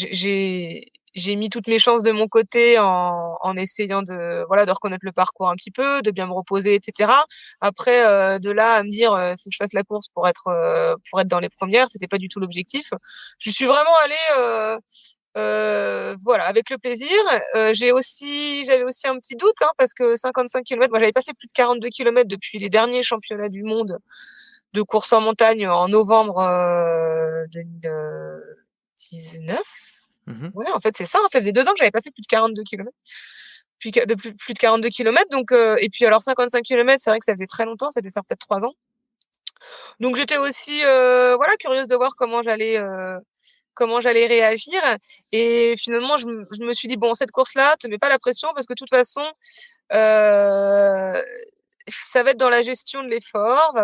j'ai mis toutes mes chances de mon côté en essayant de voilà de reconnaître le parcours un petit peu, de bien me reposer, etc. Après de là à me dire faut que je fasse la course pour être dans les premières, c'était pas du tout l'objectif. Je suis vraiment allée voilà avec le plaisir. J'avais aussi un petit doute, hein, parce que 55 kilomètres, moi j'avais pas fait plus de 42 kilomètres depuis les derniers championnats du monde de course en montagne en novembre 2019. Mhm. Ouais, en fait, c'est ça, hein. Ça faisait 2 ans que j'avais pas fait plus de 42 kilomètres. Plus de 42 kilomètres. Donc, et puis alors 55 kilomètres, c'est vrai que ça faisait très longtemps, ça devait faire peut-être 3 ans. Donc j'étais aussi voilà curieuse de voir comment j'allais réagir. Et finalement, je me suis dit bon, cette course-là, te mets pas la pression parce que de toute façon, euh, ça va être dans la gestion de l'effort.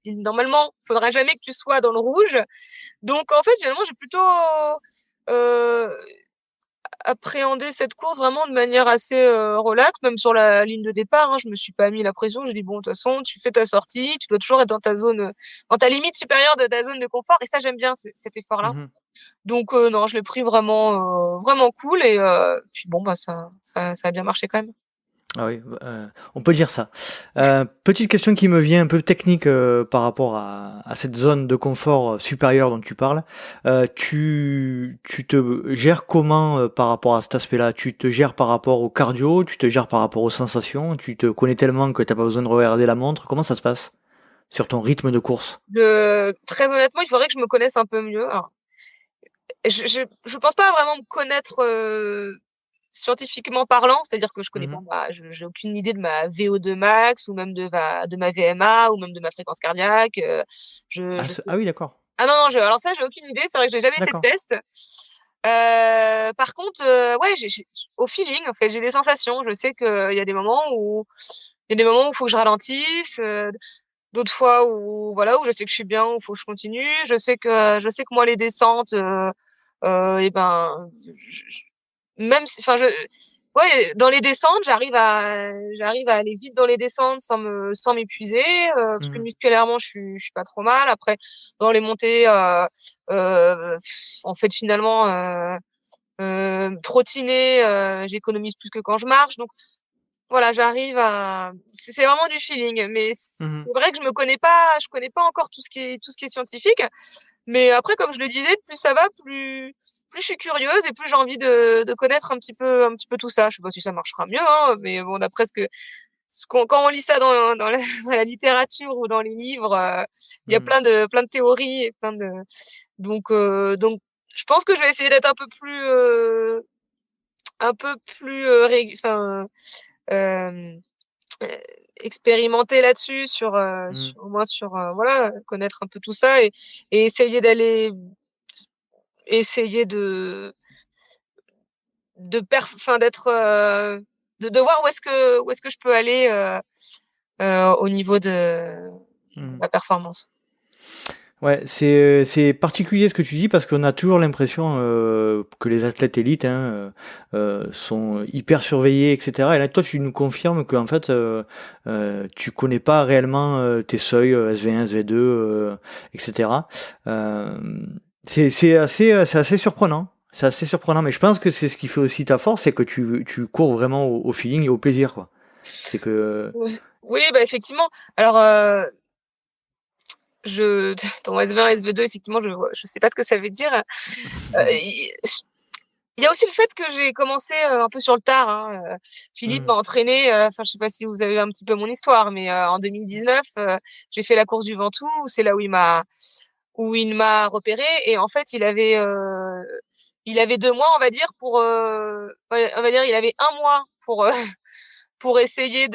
Normalement, il faudra jamais que tu sois dans le rouge. Donc en fait, finalement, j'ai plutôt euh, appréhender cette course vraiment de manière assez relax, même sur la ligne de départ. Hein, je me suis pas mis la pression. Je dis bon, de toute façon, tu fais ta sortie, tu dois toujours être dans ta zone, dans ta limite supérieure de ta zone de confort. Et ça, j'aime bien cet effort-là. Mhm. Donc non, je l'ai pris vraiment cool. Et puis bon, bah ça a bien marché quand même. Ah oui, on peut dire ça. Petite question qui me vient un peu technique par rapport à cette zone de confort supérieure dont tu parles. Tu te gères comment par rapport à cet aspect-là? Tu te gères par rapport au cardio? Tu te gères par rapport aux sensations? Tu te connais tellement que t'as pas besoin de regarder la montre? Comment ça se passe sur ton rythme de course? Très honnêtement, il faudrait que je me connaisse un peu mieux. Alors, je pense pas vraiment me connaître scientifiquement parlant, c'est-à-dire que je connais pas Mhm. j'ai aucune idée de ma VO2 max ou même de ma VMA ou même de ma fréquence cardiaque. Ah, Je sais. ah oui, d'accord. Ah non, non, alors ça, j'ai aucune idée. C'est vrai que j'ai jamais fait de D'accord. test. Par contre, ouais, au feeling, en fait, j'ai des sensations. Je sais qu'il y a des moments où il faut que je ralentisse, d'autres fois où voilà où je sais que je suis bien, où il faut que je continue. Je sais que moi les descentes, et ben, même si, enfin, ouais, dans les descentes, j'arrive à aller vite dans les descentes sans m'épuiser, parce que Mhm. musculairement, je suis pas trop mal. Après, dans les montées, euh, en fait, finalement, trottiner, j'économise plus que quand je marche. Donc, voilà, c'est vraiment du feeling. Mais Mhm. c'est vrai que je connais pas encore tout ce qui est scientifique. Mais après, comme je le disais, plus ça va, plus je suis curieuse et plus j'ai envie de connaître un petit peu tout ça. Je sais pas si ça marchera mieux, hein, mais bon, d'après quand on lit ça dans la littérature ou dans les livres, il y a Mhm. plein de théories et donc, je pense que je vais essayer d'être un peu plus, euh, euh, expérimenter là-dessus Mhm. au moins voilà, connaître un peu tout ça et essayer de d'être de voir où est-ce que je peux aller au niveau de Mhm. ma performance. Ouais, c'est particulier ce que tu dis parce qu'on a toujours l'impression que les athlètes élites sont hyper surveillés, etc. Et là, toi, tu nous confirmes qu'en fait, tu connais pas réellement tes seuils SV1, SV2, etc. Euh, c'est assez surprenant. C'est assez surprenant, mais je pense que c'est ce qui fait aussi ta force, c'est que tu cours vraiment au feeling et au plaisir, quoi. C'est que. Oui, oui, bah effectivement. Alors, je ton SV1, SV2, effectivement, je sais pas ce que ça veut dire. Il y a aussi le fait que j'ai commencé un peu sur le tard. Hein. Philippe m'a Mhm. entraîné. Enfin, je sais pas si vous avez un petit peu mon histoire, mais en 2019, j'ai fait la course du Ventoux. C'est là où il m'a repéré. Et en fait, il avait 2 mois, on va dire, ouais, on va dire, il avait un mois pour pour essayer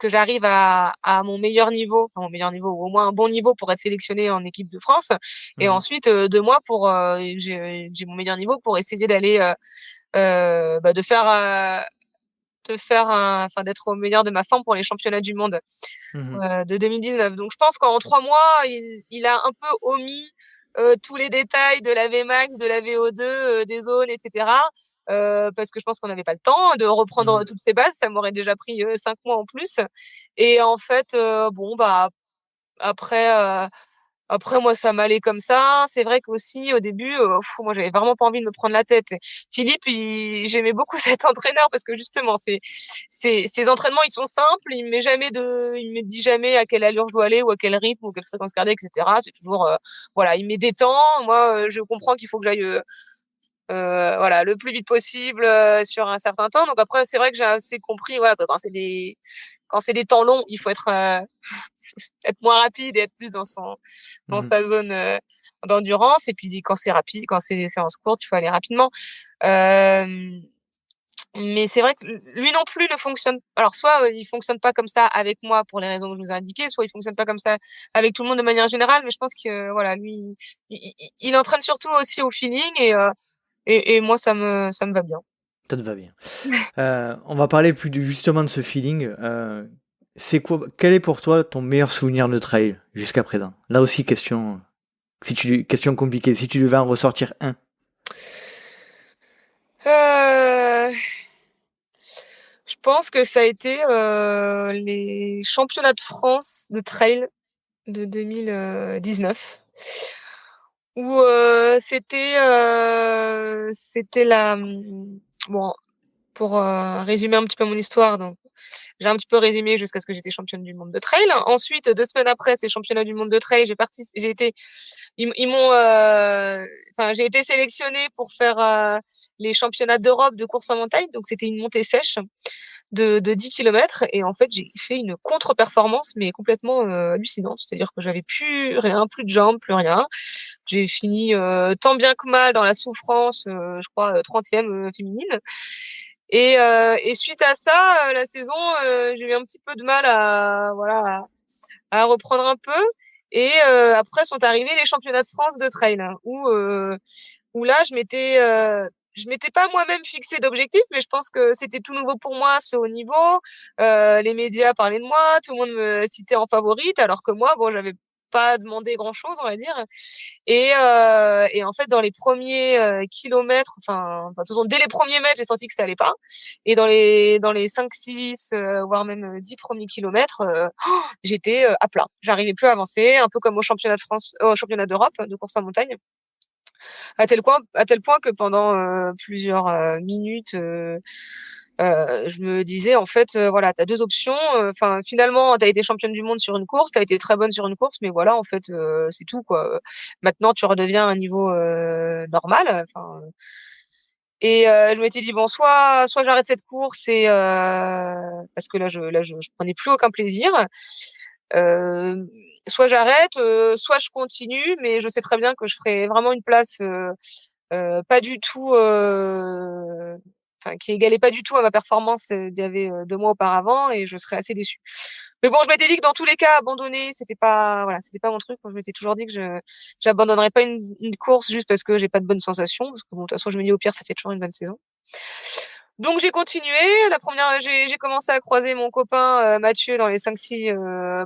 que j'arrive à mon meilleur niveau, enfin mon meilleur niveau, ou au moins un bon niveau pour être sélectionné en équipe de France. Et Mhm. ensuite, 2 mois j'ai mon meilleur niveau pour essayer d'aller, bah, enfin, d'être au meilleur de ma forme pour les championnats du monde Mhm. de 2019. Donc, je pense qu'en 3 mois, il a un peu omis tous les détails de la Vmax, de la VO2, des zones, etc. Parce que je pense qu'on n'avait pas le temps de reprendre Mhm. toutes ces bases. Ça m'aurait déjà pris 5 mois en plus. Et en fait, bon, bah, après, moi, ça m'allait comme ça. C'est vrai qu'aussi, au début, moi, j'avais vraiment pas envie de me prendre la tête. Philippe, j'aimais beaucoup cet entraîneur parce que justement, ses entraînements, ils sont simples. Il me dit jamais à quelle allure je dois aller ou à quel rythme ou quelle fréquence cardiaque, etc. C'est toujours, voilà, il met des temps. Moi, je comprends qu'il faut que j'aille, voilà, le plus vite possible sur un certain temps. Donc après, c'est vrai que j'ai assez compris, voilà, que quand c'est des temps longs, il faut être moins rapide et être plus dans Mhm. sa zone d'endurance. Et puis quand c'est rapide, quand c'est des séances courtes, il faut aller rapidement. Euh, mais c'est vrai que lui non plus ne fonctionne. Alors soit il fonctionne pas comme ça avec moi pour les raisons que je vous ai indiquées, soit il fonctionne pas comme ça avec tout le monde de manière générale. Mais je pense que voilà, lui, il entraîne surtout aussi au feeling et moi ça me va bien. Ça te va bien. On va parler plus justement de ce feeling. C'est quoi, quel est pour toi ton meilleur souvenir de trail jusqu'à présent? Là aussi, question compliquée. Si tu devais en ressortir un. Euh, je pense que ça a été les championnats de France de trail de 2019 où c'était la bon pour résumer un petit peu mon histoire donc j'ai un petit peu résumé jusqu'à ce que j'étais championne du monde de trail. Ensuite, 2 semaines après ces championnats du monde de trail, j'ai été ils m'ont enfin j'ai été sélectionnée pour faire les championnats d'Europe de course en montagne, donc c'était une montée sèche de 10 kilomètres. Et en fait, j'ai fait une contre-performance, mais complètement hallucinante. C'est-à-dire que j'avais plus rien, plus de jambes, plus rien. J'ai fini tant bien que mal dans la souffrance, je crois, 30e féminine. Et suite à ça, la saison, j'ai eu un petit peu de mal voilà, à reprendre un peu. Et après sont arrivés les championnats de France de trail, hein, où là, je m'étais pas moi-même fixé d'objectif, mais je pense que c'était tout nouveau pour moi, ce haut niveau. Les médias parlaient de moi, tout le monde me citait en favorite, alors que moi, bon, j'avais pas demandé grand-chose, on va dire. Et en fait, dans les premiers kilomètres, enfin, de toute façon, dès les premiers mètres, j'ai senti que ça allait pas. Et dans les 5, 6, voire même 10 premiers kilomètres, j'étais à plat. J'arrivais plus à avancer, un peu comme au championnat de France, au championnat d'Europe de course en montagne. À tel point que pendant plusieurs minutes, je me disais en fait, voilà, t'as deux options. Enfin, finalement, t'as été championne du monde sur une course, t'as été très bonne sur une course, mais voilà, en fait, c'est tout quoi. Maintenant, tu redeviens à un niveau normal. Enfin, et je m'étais dit bon, soit j'arrête cette course et parce que je prenais plus aucun plaisir. Euh, Soit j'arrête, soit je continue, mais je sais très bien que je ferai vraiment une place pas du tout, enfin qui égalait pas du tout à ma performance d'il y avait 2 mois auparavant, et je serais assez déçue. Mais bon, je m'étais dit que dans tous les cas, abandonner, c'était pas mon truc. Moi, je m'étais toujours dit que j'abandonnerais pas une course juste parce que j'ai pas de bonnes sensations. Parce que bon, de toute façon, je me dis au pire, ça fait toujours une bonne saison. Donc j'ai continué. J'ai commencé à croiser mon copain Mathieu dans les 5-6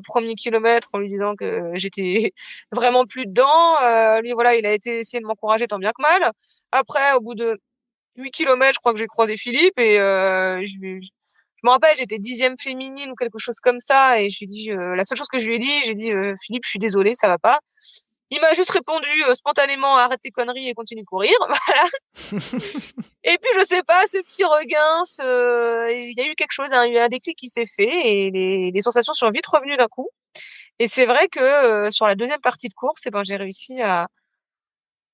premiers kilomètres en lui disant que j'étais vraiment plus dedans. Lui, voilà, il a été essayer de m'encourager tant bien que mal. Après, au bout de 8 kilomètres, je crois que j'ai croisé Philippe et je me rappelle, j'étais 10e féminine ou quelque chose comme ça et je lui ai dit, la seule chose que je lui ai dit, j'ai dit, Philippe, je suis désolée, ça va pas. Il m'a juste répondu spontanément, arrête tes conneries et continue de courir. Et puis je sais pas, ce petit regain, il y a eu quelque chose, il y a eu un déclic qui s'est fait et les sensations sont vite revenues d'un coup. Et c'est vrai que sur la deuxième partie de course, eh ben j'ai réussi à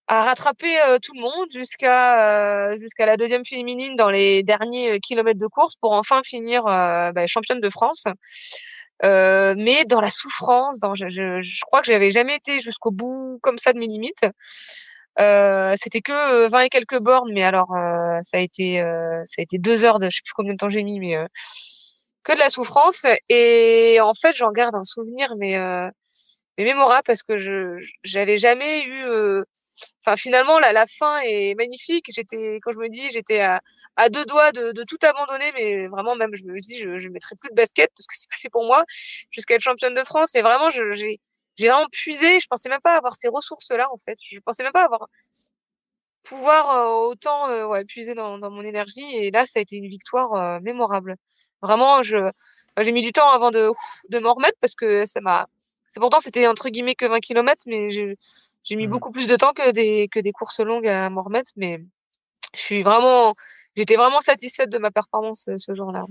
rattraper tout le monde jusqu'à la deuxième féminine dans les derniers kilomètres de course pour enfin finir championne de France. Mais dans la souffrance, je crois que j'avais jamais été jusqu'au bout comme ça de mes limites. C'était que 20 et quelques bornes, mais alors ça a été 2 heures de, je sais plus combien de temps j'ai mis, mais que de la souffrance. Et en fait, j'en garde un souvenir, mais mémorable parce que j'avais jamais eu. Enfin, finalement, la fin est magnifique. Quand je me dis, j'étais à 2 doigts de tout abandonner, mais vraiment même, je me dis, je mettrai plus de basket parce que c'est pas fait pour moi jusqu'à être championne de France. Et vraiment, j'ai vraiment puisé. Je pensais même pas avoir ces ressources-là, en fait. Je pensais même pas avoir pouvoir autant ouais, puiser dans mon énergie. Et là, ça a été une victoire mémorable. Vraiment, enfin, j'ai mis du temps avant de m'en remettre parce que c'est pourtant c'était entre guillemets que 20 kilomètres, mais j'ai mis Mhm. beaucoup plus de temps que des courses longues à m'en remettre. Mais je suis vraiment, j'étais vraiment satisfaite de ma performance ce jour-là.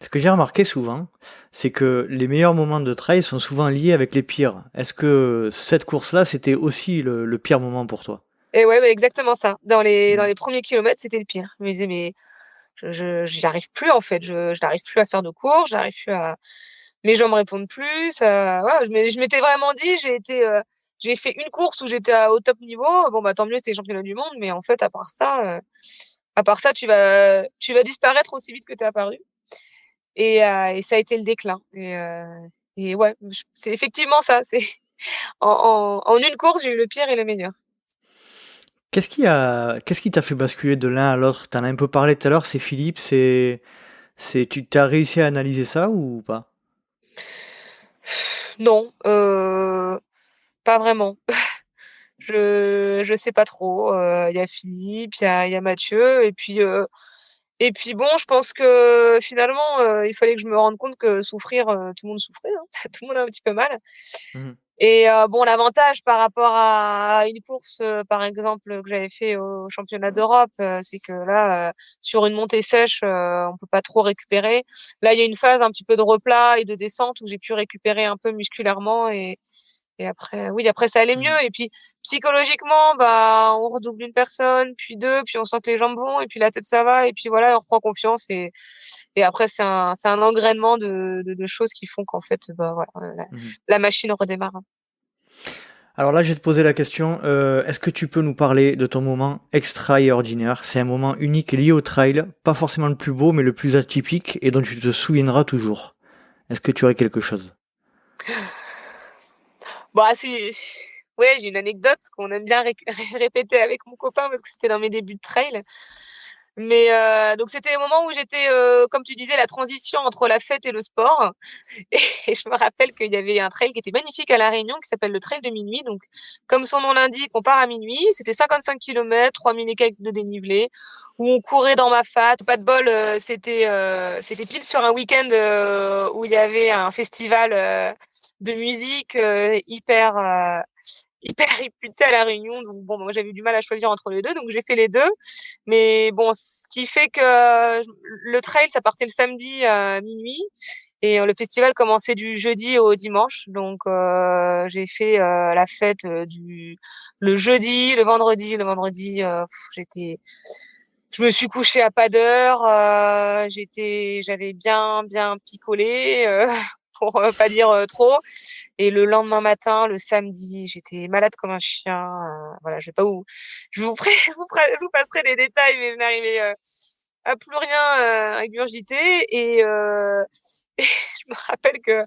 Ce que j'ai remarqué souvent, c'est que les meilleurs moments de trail sont souvent liés avec les pires. Est-ce que cette course-là, c'était aussi le pire moment pour toi? Et ouais, bah, exactement ça. Dans Mhm. les premiers kilomètres, c'était le pire. Je me disais, mais j'y arrive plus, en fait. Je n'arrive plus à faire de course, j'arrive plus à, mes jambes répondent plus. Ça, voilà, je m'étais vraiment dit, j'ai fait une course où j'étais au top niveau. Bon, bah, tant mieux, c'était championnat du monde. Mais en fait, à part ça, tu vas disparaître aussi vite que t'es apparu. Et ça a été le déclin. Et ouais, c'est effectivement ça. C'est, en une course, j'ai eu le pire et le meilleur. Qu'est-ce qui t'a fait basculer de l'un à l'autre? T'en as un peu parlé tout à l'heure, c'est Philippe, tu t'as réussi à analyser ça ou pas? Non, pas vraiment. Je sais pas trop. Il y a Philippe, il y a Mathieu, et puis bon, je pense que finalement, il fallait que je me rende compte que souffrir, tout le monde souffrait, hein. Tout le monde a un petit peu mal. Mhm. Et bon, l'avantage par rapport à une course, par exemple, que j'avais fait au championnat d'Europe, c'est que là, sur une montée sèche, on peut pas trop récupérer. Là, il y a une phase un petit peu de replat et de descente où j'ai pu récupérer un peu musculairement et après, oui, après ça allait mieux. Mhm. Et puis psychologiquement, bah, on redouble une personne, puis deux, puis on sent que les jambes vont, et puis la tête ça va, et puis voilà, on reprend confiance. Et après, c'est un engrainement de choses qui font qu'en fait, bah voilà, Mhm. la machine redémarre. Alors là, je vais te poser la question, est-ce que tu peux nous parler de ton moment extraordinaire? C'est un moment unique lié au trail, pas forcément le plus beau, mais le plus atypique et dont tu te souviendras toujours. Est-ce que tu aurais quelque chose? Bon, si, ouais, j'ai une anecdote qu'on aime bien répéter avec mon copain parce que c'était dans mes débuts de trail. Mais donc c'était le moment où j'étais, comme tu disais, la transition entre la fête et le sport. Et je me rappelle qu'il y avait un trail qui était magnifique à La Réunion qui s'appelle le trail de minuit. Donc, comme son nom l'indique, on part à minuit. C'était 55 km, 3000 et quelques de dénivelé, où on courait dans ma fat. Pas de bol, c'était pile sur un week-end où il y avait un festival de musique hyper réputé à La Réunion. Donc bon, moi j'avais du mal à choisir entre les deux, donc j'ai fait les deux. Mais bon, ce qui fait que le trail, ça partait le samedi à minuit et le festival commençait du jeudi au dimanche. Donc j'ai fait la fête le jeudi, le vendredi, je me suis couchée à pas d'heure. J'avais bien picolé. Pour pas dire trop. Et le lendemain matin, le samedi, j'étais malade comme un chien. Voilà, je vais pas où. Je vous passerai les détails, mais je n'arrivais à plus rien à ingurgiter. Je me rappelle que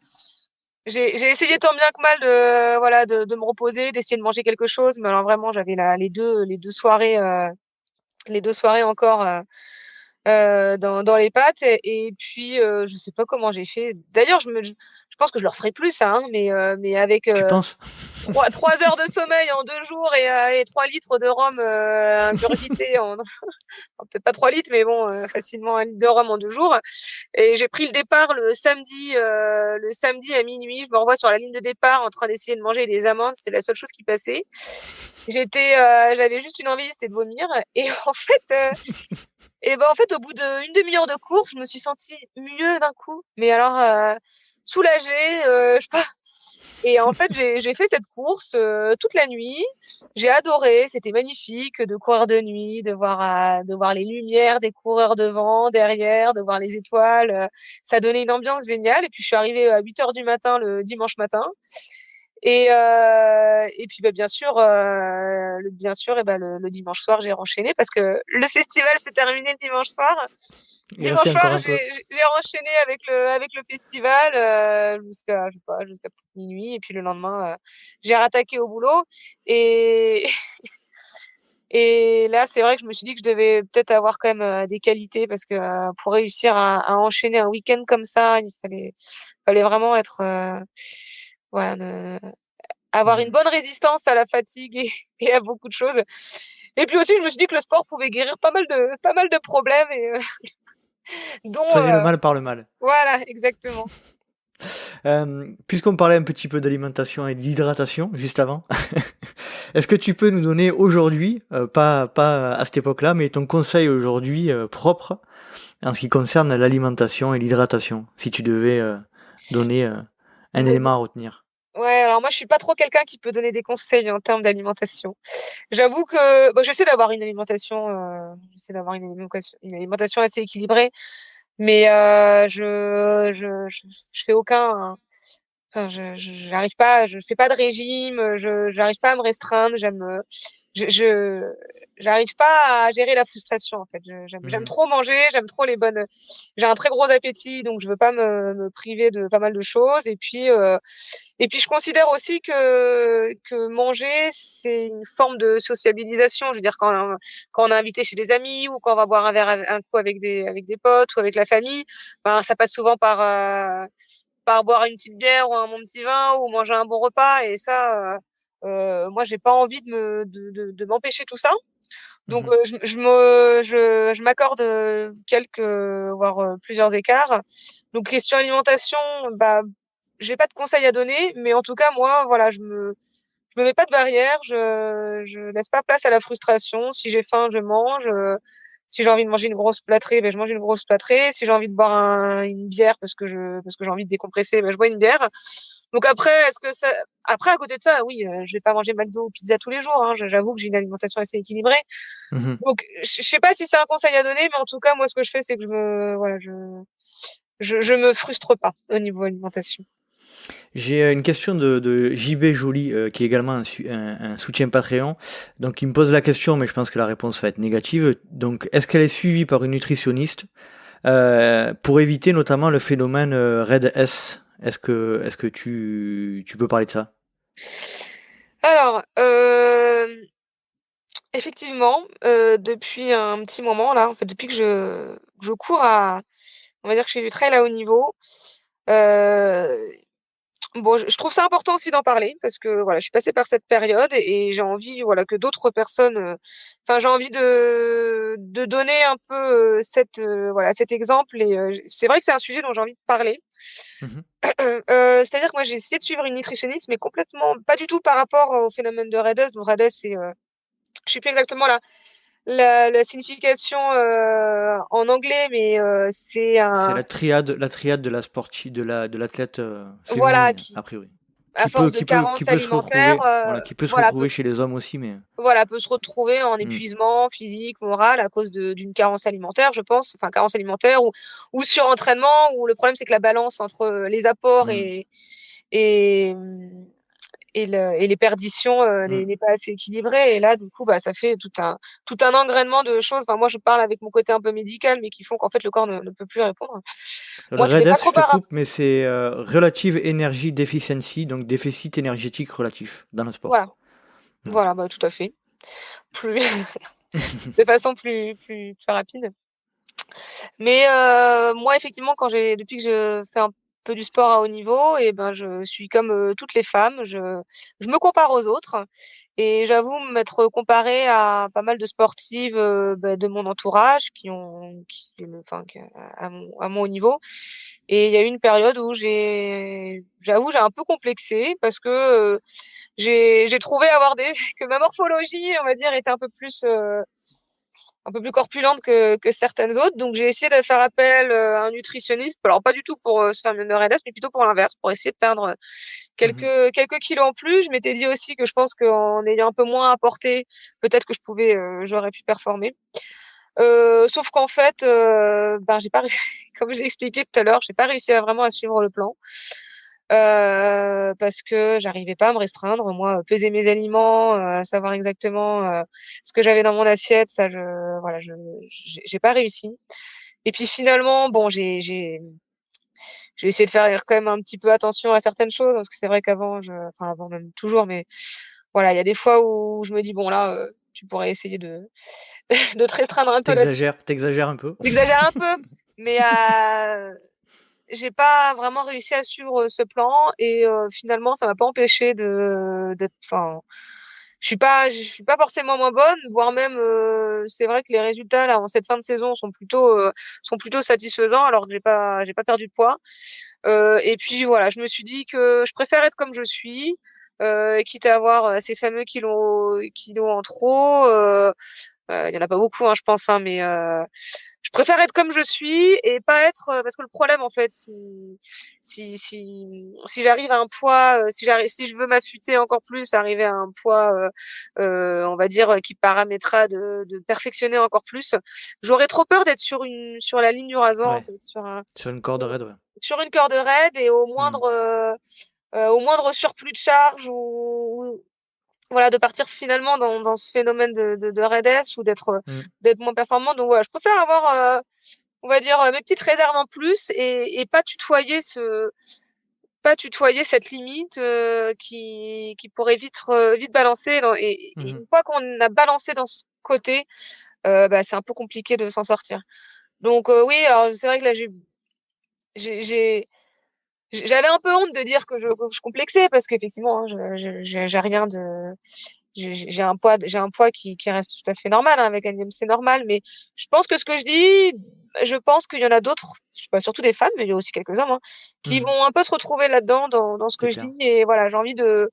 j'ai essayé tant bien que mal de me reposer, d'essayer de manger quelque chose, mais alors vraiment j'avais les deux soirées encore dans les pattes et puis je sais pas comment j'ai fait. D'ailleurs je pense que je leur ferai plus ça, hein, mais avec Tu penses? 3 heures de sommeil en 2 jours et 3 litres de rhum ingurgité peut-être pas 3 litres, mais bon, facilement 1 litre de rhum en 2 jours. Et j'ai pris le départ le samedi à minuit. Je me revois sur la ligne de départ en train d'essayer de manger des amandes. C'était la seule chose qui passait. J'avais juste une envie, c'était de vomir. Et en fait, au bout d'une demi-heure de course, je me suis sentie mieux d'un coup. Mais alors, soulagée, je sais pas. Et en fait, j'ai fait cette course toute la nuit. J'ai adoré, c'était magnifique de courir de nuit, de voir les lumières des coureurs devant, derrière, de voir les étoiles. Ça donnait une ambiance géniale. Et puis je suis arrivée à 8 heures du matin le dimanche matin. Et puis bien sûr, le dimanche soir, j'ai enchaîné parce que le festival s'est terminé le dimanche soir. Il Dimanche restait encore soir, un peu. j'ai enchaîné avec le festival jusqu'à je sais pas jusqu'à peut-être minuit et puis le lendemain j'ai rattaqué au boulot et et là c'est vrai que je me suis dit que je devais peut-être avoir quand même des qualités parce que pour réussir à enchaîner un week-end comme ça, fallait vraiment être voilà, avoir une Mhm. bonne résistance à la fatigue et à beaucoup de choses. Et puis aussi je me suis dit que le sport pouvait guérir pas mal de problèmes et dont Soigner le mal par le mal. voilà, exactement. Puisqu'on parlait un petit peu d'alimentation et d'hydratation juste avant, est-ce que tu peux nous donner aujourd'hui, pas à cette époque-là, mais ton conseil aujourd'hui propre en ce qui concerne l'alimentation et l'hydratation, si tu devais donner un élément à retenir? Ouais, alors moi je suis pas trop quelqu'un qui peut donner des conseils en termes d'alimentation. J'avoue que j'essaie d'avoir une alimentation assez équilibrée, mais je fais enfin j'arrive pas, je fais pas de régime, j'arrive pas à me restreindre, je j'arrive pas à gérer la frustration en fait. J'aime Mhm. trop manger, j'ai un très gros appétit donc je veux pas me priver de pas mal de choses et puis je considère aussi que manger c'est une forme de sociabilisation. Je veux dire quand on est invité chez des amis ou quand on va boire un coup avec des potes ou avec la famille, ben ça passe souvent par boire une petite bière ou un bon petit vin ou manger un bon repas et ça moi j'ai pas envie de m'empêcher tout ça. Donc Mhm. je m'accorde quelques voire plusieurs écarts. Donc question alimentation, bah j'ai pas de conseils à donner, mais en tout cas moi voilà, je me mets pas de barrière, je laisse pas place à la frustration. Si j'ai faim, je mange. Si j'ai envie de manger une grosse plâtrée, ben je mange une grosse plâtrée. Si j'ai envie de boire une bière parce que j'ai envie de décompresser, ben je bois une bière. Donc après, après à côté de ça, oui, je vais pas manger McDo ou pizza tous les jours. Hein. J'avoue que j'ai une alimentation assez équilibrée. Mhm. Donc je sais pas si c'est un conseil à donner, mais en tout cas moi ce que je fais, c'est que je me frustre pas au niveau alimentation. J'ai une question de JB Joly, qui est également un soutien Patreon. Donc il me pose la question, mais je pense que la réponse va être négative. Donc est-ce qu'elle est suivie par une nutritionniste pour éviter notamment le phénomène RAID S? Est-ce que tu peux parler de ça? Alors, effectivement, depuis un petit moment là, en fait, depuis que je cours on va dire que je fais du trail à haut niveau, heu, bon, je trouve ça important aussi d'en parler parce que, voilà, je suis passée par cette période et j'ai envie, voilà, que d'autres personnes, enfin, j'ai envie de donner un peu, voilà, cet exemple et c'est vrai que c'est un sujet dont j'ai envie de parler. Mhm. C'est-à-dire que moi, j'ai essayé de suivre une nutritionniste, mais complètement pas du tout par rapport au phénomène de REDS. Donc REDS, je sais plus exactement la signification en anglais, mais c'est C'est un la triade de la de l'athlète voilà féminine, a priori. à force de Qui carence peut se alimentaire, retrouver, voilà, qui peut se voilà retrouver chez les hommes aussi, mais. peut se retrouver en Hmm. épuisement physique, moral à cause d'une carence alimentaire, je pense, enfin carence alimentaire ou surentraînement. Où le problème c'est que la balance entre les apports Hmm. et et les perditions, les pas assez équilibrées. Et là, du coup, bah, ça fait tout un engrainement de choses. Enfin, moi, je parle avec mon côté un peu médical, mais qui font qu'en fait, le corps ne peut plus répondre. Le Moi, c'était pas REDES, trop je te par. coupe, mais c'est Relative Energy Deficiency, donc déficit énergétique relatif dans le sport. Voilà, voilà, bah, tout à fait. Plus, de façon plus rapide. Mais moi, effectivement, depuis que je fais un peu du sport à haut niveau, et ben, je suis comme toutes les femmes, je me compare aux autres. Et j'avoue m'être comparée à pas mal de sportives bah, de mon entourage enfin, à mon haut niveau. Et il y a eu une période où j'avoue, j'ai un peu complexé parce que j'ai trouvé avoir que ma morphologie, on va dire, était un peu plus corpulente que certaines autres. Donc, j'ai essayé de faire appel à un nutritionniste. Alors, pas du tout pour se faire mieux RLS, mais plutôt pour l'inverse, pour essayer de perdre Mhm. quelques kilos en plus. Je m'étais dit aussi que je pense qu'en ayant un peu moins apporté, peut-être que j'aurais pu performer. Sauf qu'en fait, ben, j'ai pas, comme j'ai expliqué tout à l'heure, j'ai pas réussi vraiment à suivre le plan. Parce que j'arrivais pas à me restreindre. Moi, peser mes aliments, savoir exactement ce que j'avais dans mon assiette, ça, voilà, j'ai pas réussi. Et puis finalement, bon, j'ai essayé de faire quand même un petit peu attention à certaines choses, parce que c'est vrai qu'avant, enfin avant même toujours, mais voilà, il y a des fois où je me dis bon là, tu pourrais essayer de de te restreindre un peu là-dessus. T'exagères un peu. J'exagère un peu, mais j'ai pas vraiment réussi à suivre ce plan et finalement ça m'a pas empêché enfin je suis pas forcément moins bonne, voire même c'est vrai que les résultats là en cette fin de saison sont plutôt satisfaisants alors que j'ai pas perdu de poids. Et puis voilà, je me suis dit que je préfère être comme je suis, quitte à avoir ces fameux kilos en trop. Il y en a pas beaucoup, hein, je pense, hein, mais je préfère être comme je suis et pas être parce que le problème en fait si j'arrive à un poids si je veux m'affûter encore plus arriver à un poids on va dire qui paramétrera de perfectionner encore plus, j'aurais trop peur d'être sur la ligne du rasoir en Ouais, fait, sur une corde raide, ouais. sur une corde raide et Mhm. au moindre surplus de charge ou voilà, de partir finalement dans ce phénomène de raidesse ou Mhm. d'être moins performant. Donc voilà, je préfère avoir, on va dire, mes petites réserves en plus et pas tutoyer cette limite qui pourrait vite balancer. Et Mhm. une fois qu'on a balancé dans ce côté, bah, c'est un peu compliqué de s'en sortir. Donc oui, alors c'est vrai que là j'ai j'avais un peu honte de dire que je complexais parce qu'effectivement, hein, j'ai rien de j'ai un poids qui reste tout à fait normal, hein, avec un IMC normal, mais je pense que ce que je dis, je pense qu'il y en a d'autres, je sais pas, surtout des femmes, mais il y a aussi quelques hommes, hein, qui Mhm. vont un peu se retrouver là-dedans, dans ce C'est que je clair. dis. Et voilà, j'ai envie de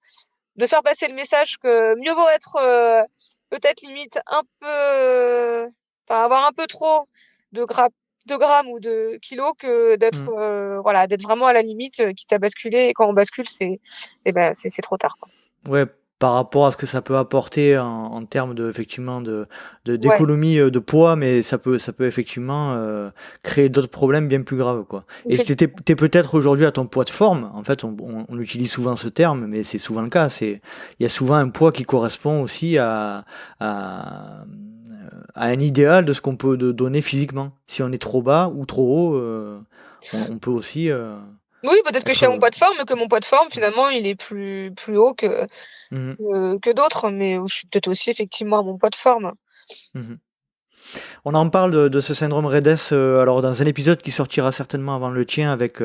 faire passer le message que mieux vaut être peut-être limite un peu, enfin avoir un peu trop de gras, de grammes ou de kilos que d'être Mhm. voilà, d'être vraiment à la limite, quitte à basculer. Et quand on bascule, eh ben, c'est trop tard, quoi. Ouais, par rapport à ce que ça peut apporter en termes de, effectivement, Ouais, d'économie de poids, mais ça peut effectivement créer d'autres problèmes bien plus graves, quoi. Et effectivement. t'es peut-être aujourd'hui à ton poids de forme. En fait, on utilise souvent ce terme, mais c'est souvent le cas. Il y a souvent un poids qui correspond aussi à, à un idéal de ce qu'on peut donner physiquement. Si on est trop bas ou trop haut, on peut aussi Oui, peut-être que je suis à mon être. poids de forme, mais que mon poids de forme, finalement, il est plus haut Mhm, que d'autres, mais je suis peut-être aussi effectivement à mon poids de forme. mhm. On en parle de ce syndrome REDES alors dans un épisode qui sortira certainement avant le tien avec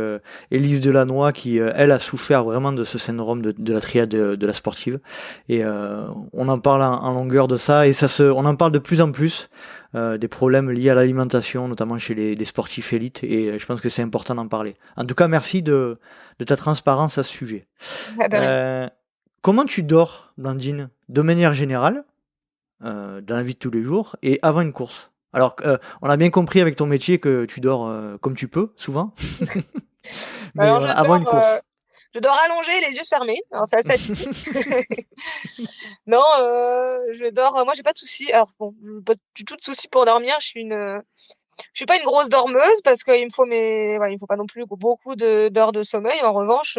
Élise Delannoy qui elle a souffert vraiment de ce syndrome de la triade de la sportive et on en parle en longueur de ça et on en parle de plus en plus des problèmes liés à l'alimentation notamment chez les sportifs élites et je pense que c'est important d'en parler. En tout cas merci de ta transparence à ce sujet. Ah, de rien. Euh, Comment tu dors, Blandine, de manière générale? Dans la vie de tous les jours et avant une course. Alors, on a bien compris avec ton métier que tu dors comme tu peux, souvent, mais Alors, voilà, avant une course. je dors allongée, les yeux fermés. Alors, c'est assez atypique. Non, je dors. Moi, j'ai pas de soucis. Alors, bon, pas du tout de soucis pour dormir. Je suis pas une grosse dormeuse parce qu'il me faut ouais, il me faut pas non plus beaucoup d'heures de sommeil. En revanche,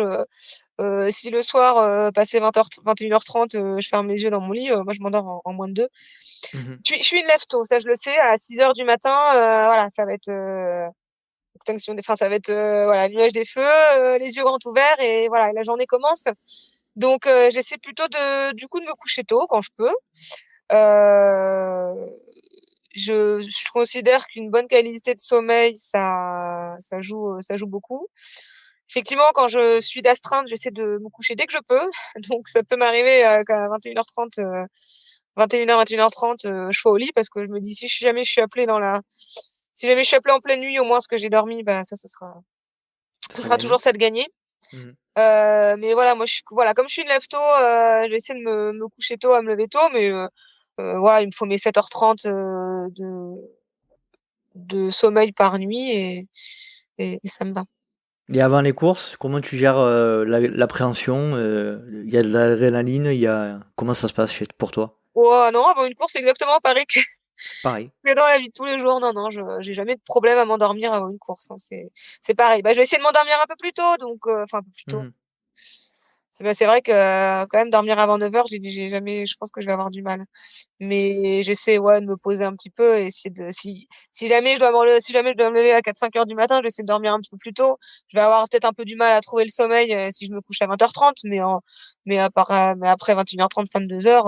Si le soir, passé 20h, 21h30, je ferme les yeux dans mon lit, moi je m'endors en moins de 2. Mhm. Je suis une lève tôt, ça je le sais, à 6h du matin, voilà, ça va être enfin ça va être voilà, nuage des feux, les yeux grands ouverts et voilà, la journée commence. Donc j'essaie plutôt du coup de me coucher tôt quand je peux. Euh, je considère qu'une bonne qualité de sommeil, ça joue beaucoup. Effectivement, quand je suis d'astreinte, j'essaie de me coucher dès que je peux. Donc, ça peut m'arriver qu'à 21h30, 21h, 21h30, je sois au lit parce que je me dis, si jamais je suis appelée en pleine nuit, au moins ce que j'ai dormi, bah, ça, ce sera, Ça ce sera sera gagné. toujours ça de gagner. Mhm. Mais voilà, moi, voilà, comme je suis une lève tôt, j'essaie de me coucher tôt, à me lever tôt, mais voilà, il me faut mes 7h30 de sommeil par nuit et ça me va. Et avant les courses, comment tu gères l'appréhension? Il y a de l'adrénaline, comment ça se passe pour toi? Oh non, avant une course, c'est exactement pareil que, Pareil. que dans la vie de tous les jours. Non, non, j'ai jamais de problème à m'endormir avant une course, hein. C'est pareil. Bah, je vais essayer de m'endormir un peu plus tôt, donc, enfin, un peu plus tôt. Mhm. C'est vrai que, quand même, dormir avant 9h, j'ai jamais, je pense que je vais avoir du mal. Mais j'essaie, ouais, de me poser un petit peu et essayer si jamais si jamais je dois me lever à 4-5 heures du matin, j'essaie de dormir un petit peu plus tôt. Je vais avoir peut-être un peu du mal à trouver le sommeil, si je me couche à 20h30, mais après 21h30, 22h,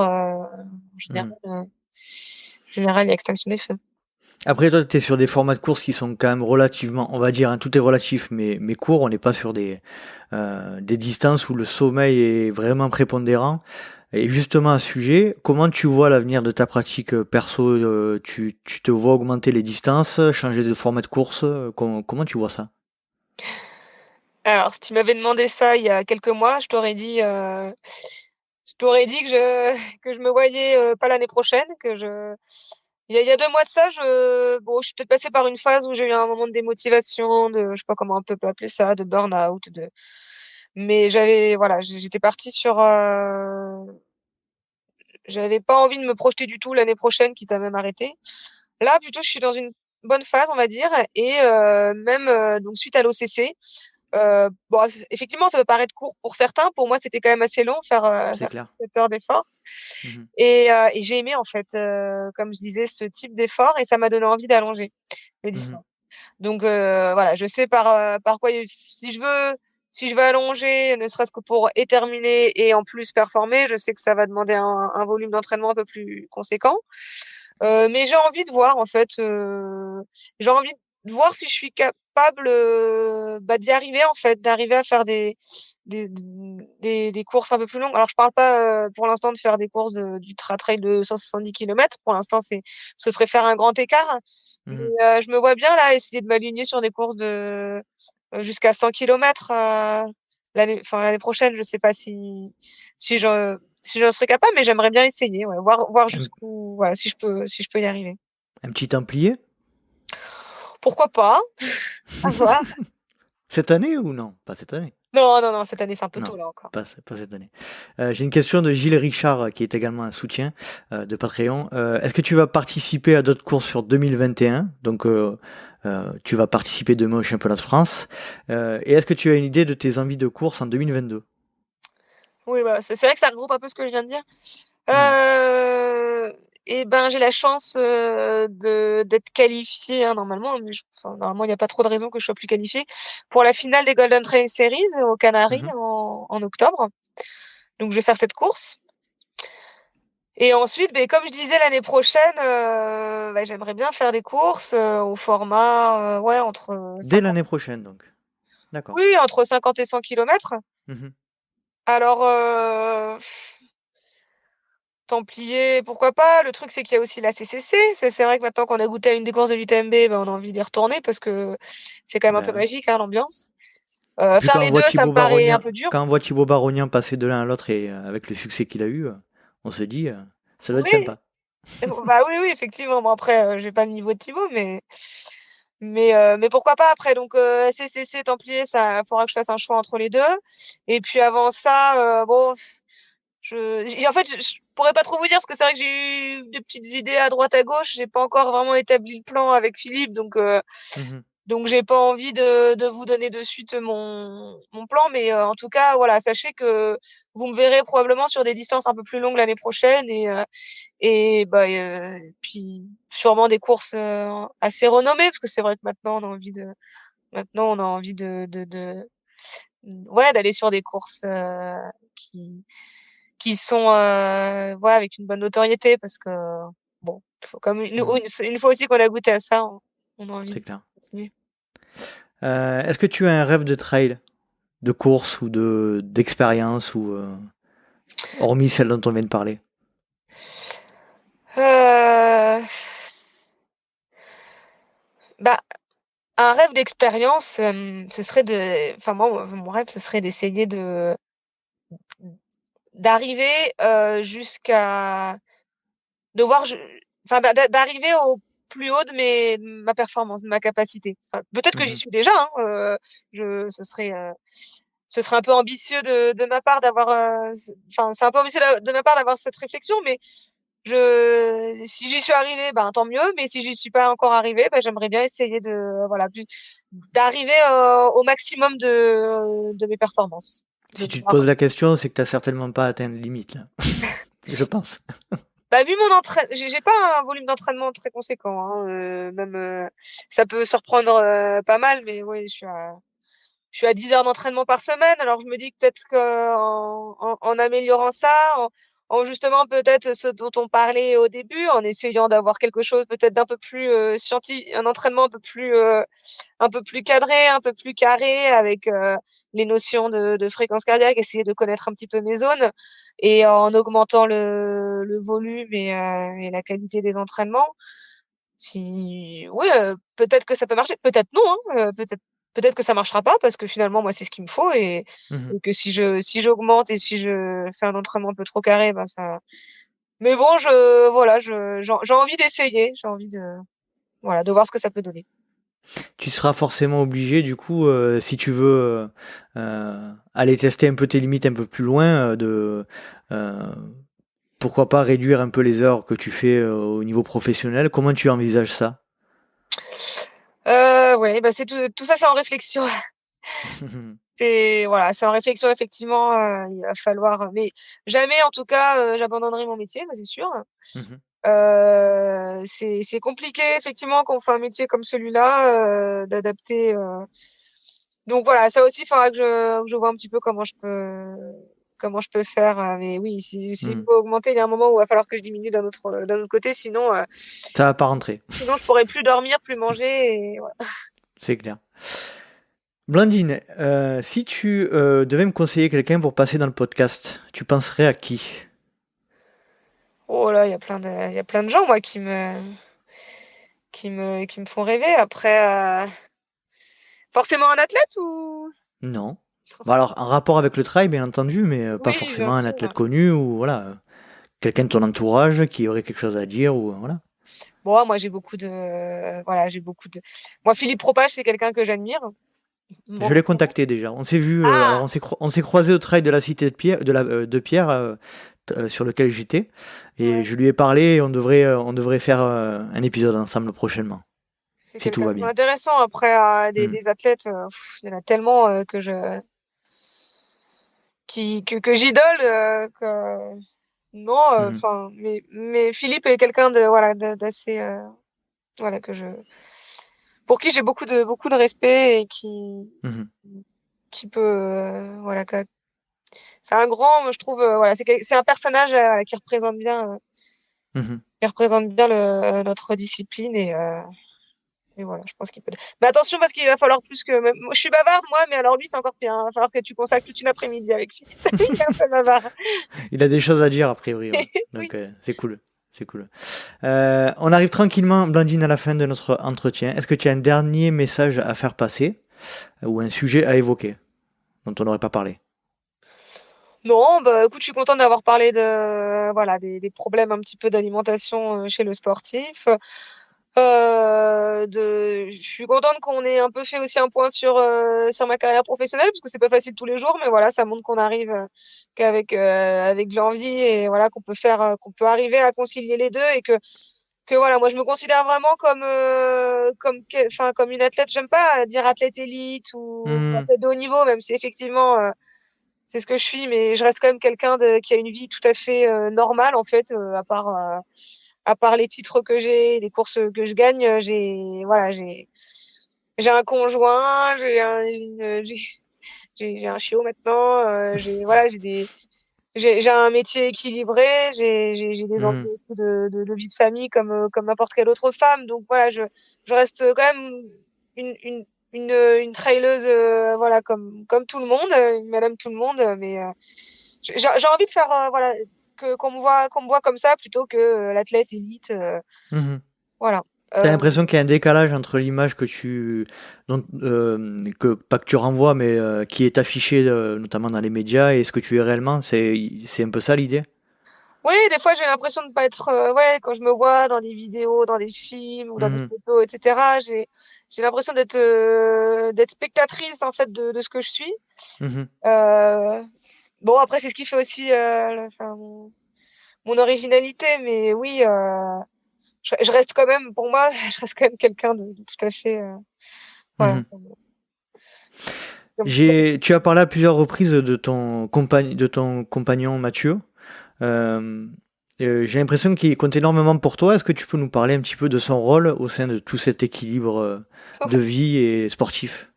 Mhm. en général, il y a extinction des feux. Après, toi, tu es sur des formats de courses qui sont quand même relativement, on va dire, hein, tout est relatif, mais court. On n'est pas sur des distances où le sommeil est vraiment prépondérant. Et justement, à ce sujet, comment tu vois l'avenir de ta pratique perso? Tu te vois augmenter les distances, changer de format de course? Comment tu vois ça? Alors, si tu m'avais demandé ça il y a quelques mois, je t'aurais dit que je me voyais pas l'année prochaine, il y a 2 mois de ça, je suis peut-être passée par une phase où j'ai eu un moment de démotivation, je sais pas comment on peut appeler ça, de burn-out, mais voilà, j'étais partie j'avais pas envie de me projeter du tout l'année prochaine, quitte à même arrêter. Là, plutôt, je suis dans une bonne phase, on va dire, et même donc suite à l'OCC. Bon, effectivement, ça peut paraître court pour certains. Pour moi, c'était quand même assez long, C'est faire clair. 7 heures d'effort. Mhm. Et j'ai aimé, en fait, comme je disais, ce type d'effort et ça m'a donné envie d'allonger les Mhm. distances. Donc, voilà, je sais par quoi, si je veux allonger, ne serait-ce que pour terminer et en plus performer, je sais que ça va demander un volume d'entraînement un peu plus conséquent. Mais j'ai envie de voir, en fait, j'ai envie de voir si je suis capable d'y arriver, en fait, d'arriver à faire des, des courses un peu plus longues. Alors, je parle pas pour l'instant de faire des courses d'ultra trail de 170 km. Pour l'instant, ce serait faire un grand écart. Mais Mhm. je me vois bien là essayer de m'aligner sur des courses jusqu'à 100 km l'année prochaine. Je sais pas si j'en serais capable, mais j'aimerais bien essayer, ouais, voir Un, jusqu'où, voilà, si je peux y arriver. un petit templier? Pourquoi pas? À voir. Cette année ou non? Pas cette année. Non, non, non, cette année, c'est un peu Non, tôt là encore. pas cette année. J'ai une question de Gilles Richard, qui est également un soutien de Patreon. Est-ce que tu vas participer à d'autres courses sur 2021? Donc, tu vas participer demain au championnat de France. Et est-ce que tu as une idée de tes envies de course en 2022? Oui, bah, c'est vrai que ça regroupe un peu ce que je viens de dire. Hmm. Euh, et ben, j'ai la chance d'être qualifiée, hein, normalement, mais enfin, normalement, il n'y a pas trop de raison que je sois plus qualifiée pour la finale des Golden Trail Series aux Canaries Mhm. en octobre. Donc, je vais faire cette course. Et ensuite, ben, comme je disais, l'année prochaine, j'aimerais bien faire des courses au format, ouais, entre Dès 50, l'année prochaine, donc. D'accord. oui, entre 50 et 100 kilomètres. Mhm. Alors, Templier, pourquoi pas? Le truc, c'est qu'il y a aussi la CCC. C'est vrai que maintenant qu'on a goûté à une des courses de l'UTMB, ben, on a envie d'y retourner parce que c'est quand même un peu Ben ouais. magique, hein, l'ambiance. Et puis Faire les deux, ça me paraît un peu dur. Quand on voit Thibaut Barognan passer de l'un à l'autre et avec le succès qu'il a eu, on se dit, ça doit être Oui, sympa. bah oui, oui, effectivement. Bon, après, j'ai pas le niveau de Thibaut, mais pourquoi pas après. Donc, CCC, Templier, ça faudra que je fasse un choix entre les deux. Et puis avant ça, bon, en fait, je pourrais pas trop vous dire parce que c'est vrai que j'ai eu des petites idées à droite à gauche. J'ai pas encore vraiment établi le plan avec Philippe, donc Mhm. Donc j'ai pas envie de vous donner de suite mon plan, mais en tout cas, voilà, sachez que vous me verrez probablement sur des distances un peu plus longues l'année prochaine et bah, puis sûrement des courses assez renommées, parce que c'est vrai que maintenant on a envie ouais, d'aller sur des courses qui, qui sont voilà, avec une bonne notoriété, parce que bon, faut comme Mhm. une fois aussi qu'on a goûté à ça, on a envie C'est de clair. continuer. Est-ce que tu as un rêve de trail, de course ou d'expérience ou hormis celle dont on vient de parler? Euh, Bah, un rêve d'expérience, ce serait enfin moi, mon rêve, ce serait d'essayer d'arriver jusqu'à de voir, enfin d'arriver au plus haut de ma performance, de ma capacité. Enfin, peut-être que j'y Mhm. suis déjà, hein, ce serait un peu ambitieux de ma part d'avoir, enfin c'est un peu ambitieux de ma part d'avoir cette réflexion, mais si j'y suis arrivée, ben tant mieux, mais si j'y suis pas encore arrivée, ben j'aimerais bien essayer voilà, d'arriver au maximum de mes performances. De Si tu te pouvoir poses la question, c'est que tu n'as certainement pas atteint de limite, là. Je pense. Bah, vu mon entraînement, j'ai pas un volume d'entraînement très conséquent, hein, même ça peut surprendre pas mal, mais oui, je suis à 10 heures d'entraînement par semaine. Alors je me dis que peut-être en améliorant ça, justement peut-être ce dont on parlait au début, en essayant d'avoir quelque chose peut-être d'un peu plus scientifique, un entraînement un peu plus cadré, un peu plus carré, avec les notions de fréquence cardiaque, essayer de connaître un petit peu mes zones, et en augmentant le volume et la qualité des entraînements. Si, oui, peut-être que ça peut marcher, peut-être non, hein, peut-être que ça marchera pas, parce que finalement moi c'est ce qu'il me faut, Mhm. et que si j'augmente et si je fais un entraînement un peu trop carré, ben ça. Mais bon, voilà, j'ai envie d'essayer, j'ai envie voilà, de voir ce que ça peut donner. Tu seras forcément obligé, du coup, si tu veux aller tester un peu tes limites un peu plus loin, euh, pourquoi pas réduire un peu les heures que tu fais au niveau professionnel. Comment tu envisages ça? Ouais, bah c'est tout ça, c'est en réflexion. C'est voilà, c'est en réflexion effectivement. Il va falloir, mais jamais en tout cas j'abandonnerai mon métier, ça c'est sûr. Mhm. C'est compliqué effectivement quand on fait un métier comme celui-là, d'adapter. Donc voilà, ça aussi, il faudra que je vois un petit peu comment je peux faire. Mais oui, s'il Mhm. faut augmenter, il y a un moment où il va falloir que je diminue d'un autre côté, Ça va pas rentrer, sinon je pourrais plus dormir, plus manger. Et voilà. c'est clair. Blandine, si tu devais me conseiller quelqu'un pour passer dans le podcast, tu penserais à qui? Oh là, il y a plein de gens moi qui me font rêver. Après, forcément un athlète ou? Non. Bon alors, en rapport avec le trail, bien entendu, mais pas Oui, bien forcément un sûr. athlète connu ou voilà, quelqu'un de ton entourage qui aurait quelque chose à dire ou voilà. Bon, moi voilà, moi Philippe Propage, c'est quelqu'un que j'admire Je l'ai beaucoup. contacté déjà. On s'est vu, alors Ah, on s'est croisé au trail de la cité de Pierre, de Pierre sur lequel j'étais, et ouais, je lui ai parlé. Et on devrait faire un épisode ensemble prochainement, c'est si tout quelqu'un va de bien. intéressant. Après, Hmm. des athlètes, il y en a tellement que j'idole, que non, Mhm. enfin, mais Philippe est quelqu'un de voilà d'assez voilà pour qui j'ai beaucoup de respect, et Mhm. qui peut voilà, c'est un grand, je trouve, voilà, c'est un personnage Mhm. qui représente bien notre discipline, et voilà, je pense qu'il peut. Mais attention, parce qu'il va falloir plus que je suis bavarde moi, mais alors lui c'est encore pire, hein. Il va falloir que tu consacres toute une après-midi avec Philippe. Il est un peu bavard. Il a des choses à dire a priori, ouais. Oui. Donc c'est cool, c'est cool. On arrive tranquillement, Blandine, à la fin de notre entretien. Est-ce que tu as un dernier message à faire passer ou un sujet à évoquer dont on n'aurait pas parlé? Non, bah écoute, je suis contente d'avoir parlé voilà, des problèmes un petit peu d'alimentation chez le sportif. Je suis contente qu'on ait un peu fait aussi un point sur ma carrière professionnelle, parce que c'est pas facile tous les jours, mais voilà, ça montre qu'on arrive avec de l'envie, et voilà, qu'on peut arriver à concilier les deux, et que que voilà, moi je me considère vraiment enfin comme une athlète. J'aime pas dire athlète élite ou Mhm. athlète de haut niveau, même si effectivement c'est ce que je suis, mais je reste quand même quelqu'un qui a une vie tout à fait normale en fait, à part les titres que j'ai, les courses que je gagne, j'ai un conjoint, j'ai un chiot maintenant, j'ai un métier équilibré, j'ai des envies Mhm. aussi de vie de famille comme n'importe quelle autre femme. Donc voilà, je reste quand même une, une, une traileuse, voilà, comme tout le monde, une madame tout le monde, mais j'ai envie de faire, voilà, qu'on me voit comme ça plutôt que l'athlète élite, Mhm. voilà. T'as Euh, l'impression qu'il y a un décalage entre l'image pas que tu renvoies, mais qui est affichée notamment dans les médias et ce que tu es réellement. C'est un peu ça l'idée. Oui, des fois j'ai l'impression de pas être, ouais, quand je me vois dans des vidéos, dans des films ou dans des Mhm. photos, etc. J'ai l'impression d'être spectatrice en fait de ce que je suis. Mhm. Euh, bon après c'est ce qui fait aussi enfin, mon originalité, mais oui, je reste quand même pour moi, je reste quand même quelqu'un de tout à fait, voilà. Mhm. Tu as parlé à plusieurs reprises de ton compagnon Mathieu. Euh, j'ai l'impression qu'il compte énormément pour toi. Est-ce que tu peux nous parler un petit peu de son rôle au sein de tout cet équilibre de vie et sportif?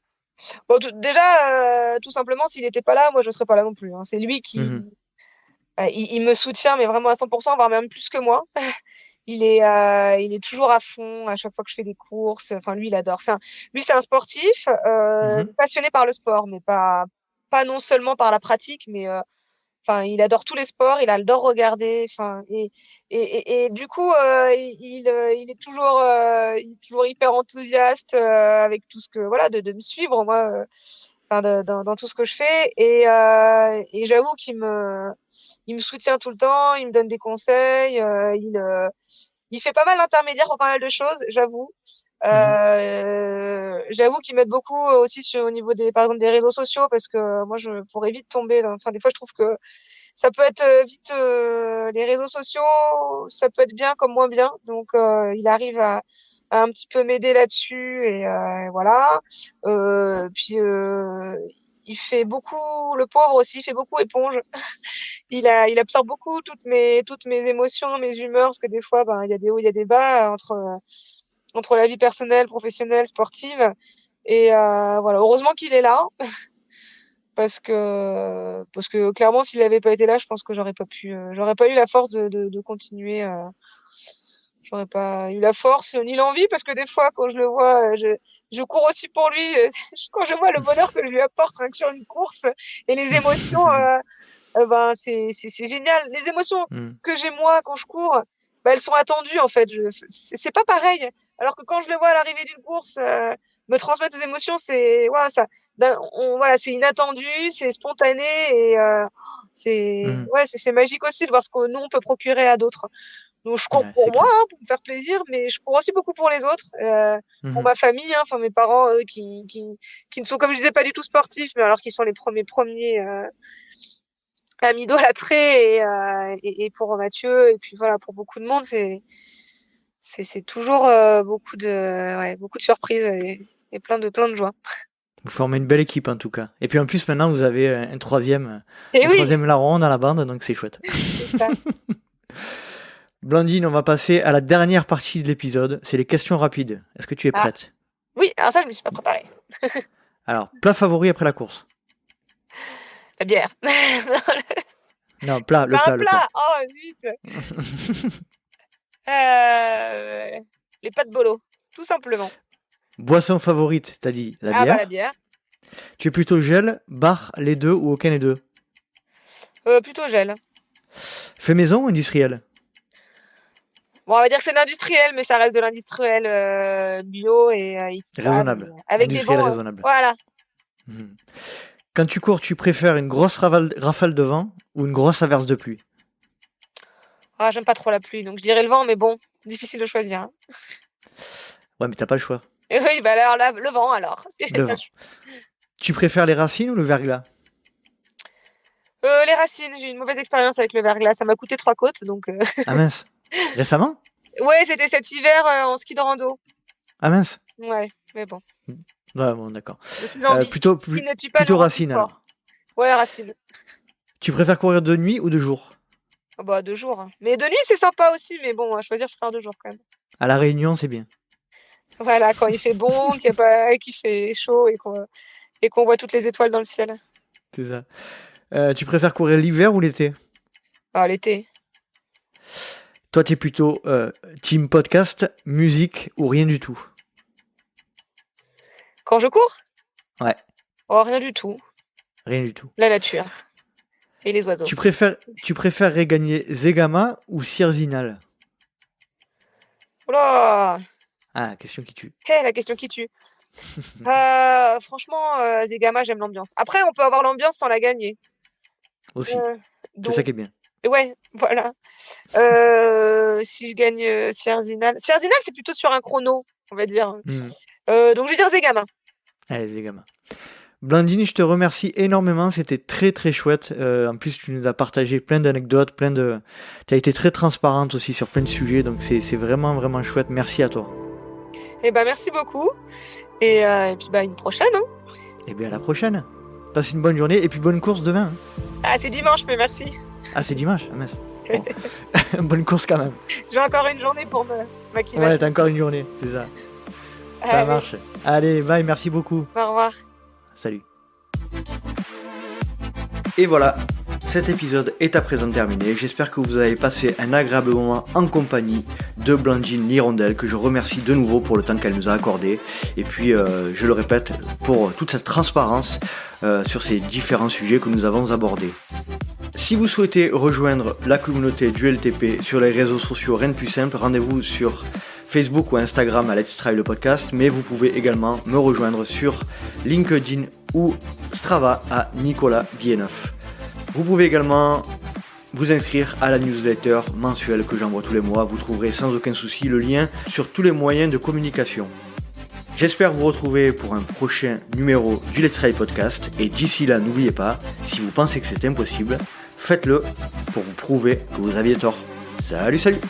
Bon, déjà, tout simplement, s'il n'était pas là, moi je serais pas là non plus, hein. C'est lui Mhm. il me soutient, mais vraiment à 100%, voire même plus que moi. Il est toujours à fond à chaque fois que je fais des courses. Enfin, lui, il adore. Lui, c'est un sportif, Mhm. passionné par le sport, mais pas non seulement par la pratique, mais enfin, il adore tous les sports, il adore regarder. Enfin, et du coup, il est toujours hyper enthousiaste avec tout ce que, voilà, de me suivre, moi, enfin, dans tout ce que je fais. Et j'avoue il me soutient tout le temps, il me donne des conseils, il fait pas mal d'intermédiaires pour pas mal de choses, j'avoue. Mhm. J'avoue qu'il m'aide beaucoup aussi au niveau par exemple, des réseaux sociaux parce que moi, je pourrais vite tomber enfin, des fois, je trouve que ça peut être vite, les réseaux sociaux, ça peut être bien comme moins bien. Donc, il arrive à un petit peu m'aider là-dessus et voilà. Puis, il fait beaucoup, le pauvre aussi, il fait beaucoup éponge. Il absorbe beaucoup toutes mes émotions, mes humeurs, parce que des fois, ben, il y a des hauts, il y a des bas entre la vie personnelle, professionnelle, sportive. Et voilà, heureusement qu'il est là, parce que clairement, s'il n'avait pas été là, je pense que j'aurais pas eu la force de continuer. J'aurais pas eu la force ni l'envie, parce que des fois, quand je le vois, je cours aussi pour lui. Quand je vois le bonheur que je lui apporte rien que sur une course et les émotions. Ben, c'est génial. Les émotions Mhm. que j'ai moi quand je cours, ben, elles sont attendues en fait. C'est pas pareil. Alors que quand je le vois à l'arrivée d'une course, me transmettre des émotions, c'est ouais, voilà, c'est inattendu, c'est spontané et Mhm. c'est magique aussi de voir ce que nous on peut procurer à d'autres. Donc je cours Ouais, pour c'est moi clair. hein, pour me faire plaisir, mais je cours aussi beaucoup pour les autres, pour Mhm. ma famille, hein, enfin mes parents qui ne sont comme je disais pas du tout sportifs, mais alors qu'ils sont les premiers amis idolâtrés et pour Mathieu et puis voilà pour beaucoup de monde c'est toujours beaucoup de surprises et plein de joie. Vous formez une belle équipe en tout cas. Et puis en plus maintenant vous avez Et un oui, troisième larron dans la bande, donc c'est chouette. c'est ça. Blandine, on va passer à la dernière partie de l'épisode, c'est les questions rapides. Est-ce que tu es Ah prête? oui, alors ça je me suis pas préparée. Alors, plat favori après la course? La bière. Non, C'est pas un le plat. plat. Oh zut. Euh, les pâtes bolo, tout simplement. Boisson favorite, t'as dit la Ah bah la bière. bière. Tu es plutôt gel, bar, les deux ou aucun des deux? Plutôt gel. Fait maison ou industriel? Bon, on va dire que c'est de l'industriel, mais ça reste de l'industriel bio et équitable, Raisonnable. avec des Industriel bons. raisonnable. Voilà. Mhm. Quand tu cours, tu préfères une grosse rafale de vent ou une grosse averse de pluie? Ah, j'aime pas trop la pluie, donc je dirais le vent, mais bon, difficile de choisir, hein. Ouais, mais t'as pas le choix. Et oui, bah alors là, le vent alors. Si j'ai Le pas le vent. choix. Tu préfères les racines ou le verglas? Les racines, j'ai eu une mauvaise expérience avec le verglas. Ça m'a coûté 3 côtes, donc Ah mince. Récemment? Ouais, c'était cet hiver en ski de rando. Ah mince. Ouais, mais bon. Ouais, bon, d'accord. Je suis en Plutôt ne tue pas plutôt le Racine sport. alors. Ouais, Racine. Tu préfères courir de nuit ou de jour? Ah bah 2 jours, hein. Mais de nuit, c'est sympa aussi, mais bon, à choisir, je préfère 2 jours quand même. À La Réunion, c'est bien. Voilà, quand il fait bon, qu'il fait chaud et qu'on voit toutes les étoiles dans le ciel. C'est ça. Tu préfères courir l'hiver ou l'été? Ah, l'été. Toi, t'es plutôt team podcast, musique ou rien du tout? Quand je cours? Ouais. Oh, rien du tout. Rien du tout. La nature. Et les oiseaux. Tu préférerais gagner Zegama ou Sierzinal? Oh là! Ah, question qui tue. La question qui tue. Franchement, Zegama, j'aime l'ambiance. Après, on peut avoir l'ambiance sans la gagner. Aussi. C'est Donc, ça qui est bien. ouais, voilà. Si je gagne Sierzinal, c'est plutôt sur un chrono, on va dire. Donc, je vais dire Zegama. Allez, Zegama. Blandine, je te remercie énormément. C'était très très chouette. En plus, tu nous as partagé plein d'anecdotes, tu as été très transparente aussi sur plein de sujets. Donc, c'est vraiment vraiment chouette. Merci à toi. Eh ben, merci beaucoup. Et puis, une prochaine. Hein. Et bien, à la prochaine. Passe une bonne journée et puis bonne course demain. Ah, c'est dimanche, mais merci. Ah, c'est dimanche. Ah, mince. Bon. Bonne course quand même. J'ai encore une journée pour m'acclimater. Ouais, t'as encore une journée, c'est ça. Ça marche. Allez, bye, merci beaucoup. Au revoir. Salut. Et voilà, cet épisode est à présent terminé. J'espère que vous avez passé un agréable moment en compagnie de Blandine Lirondelle, que je remercie de nouveau pour le temps qu'elle nous a accordé. Et puis, je le répète, pour toute cette transparence sur ces différents sujets que nous avons abordés. Si vous souhaitez rejoindre la communauté du LTP sur les réseaux sociaux, rien de plus simple, rendez-vous sur Facebook ou Instagram à Let's Try le podcast, mais vous pouvez également me rejoindre sur LinkedIn ou Strava à Nicolas Guilleneuf. Vous pouvez également vous inscrire à la newsletter mensuelle que j'envoie tous les mois. Vous trouverez sans aucun souci le lien sur tous les moyens de communication. J'espère vous retrouver pour un prochain numéro du Let's Try podcast. Et d'ici là, n'oubliez pas, si vous pensez que c'est impossible, faites-le pour vous prouver que vous aviez tort. Salut, salut!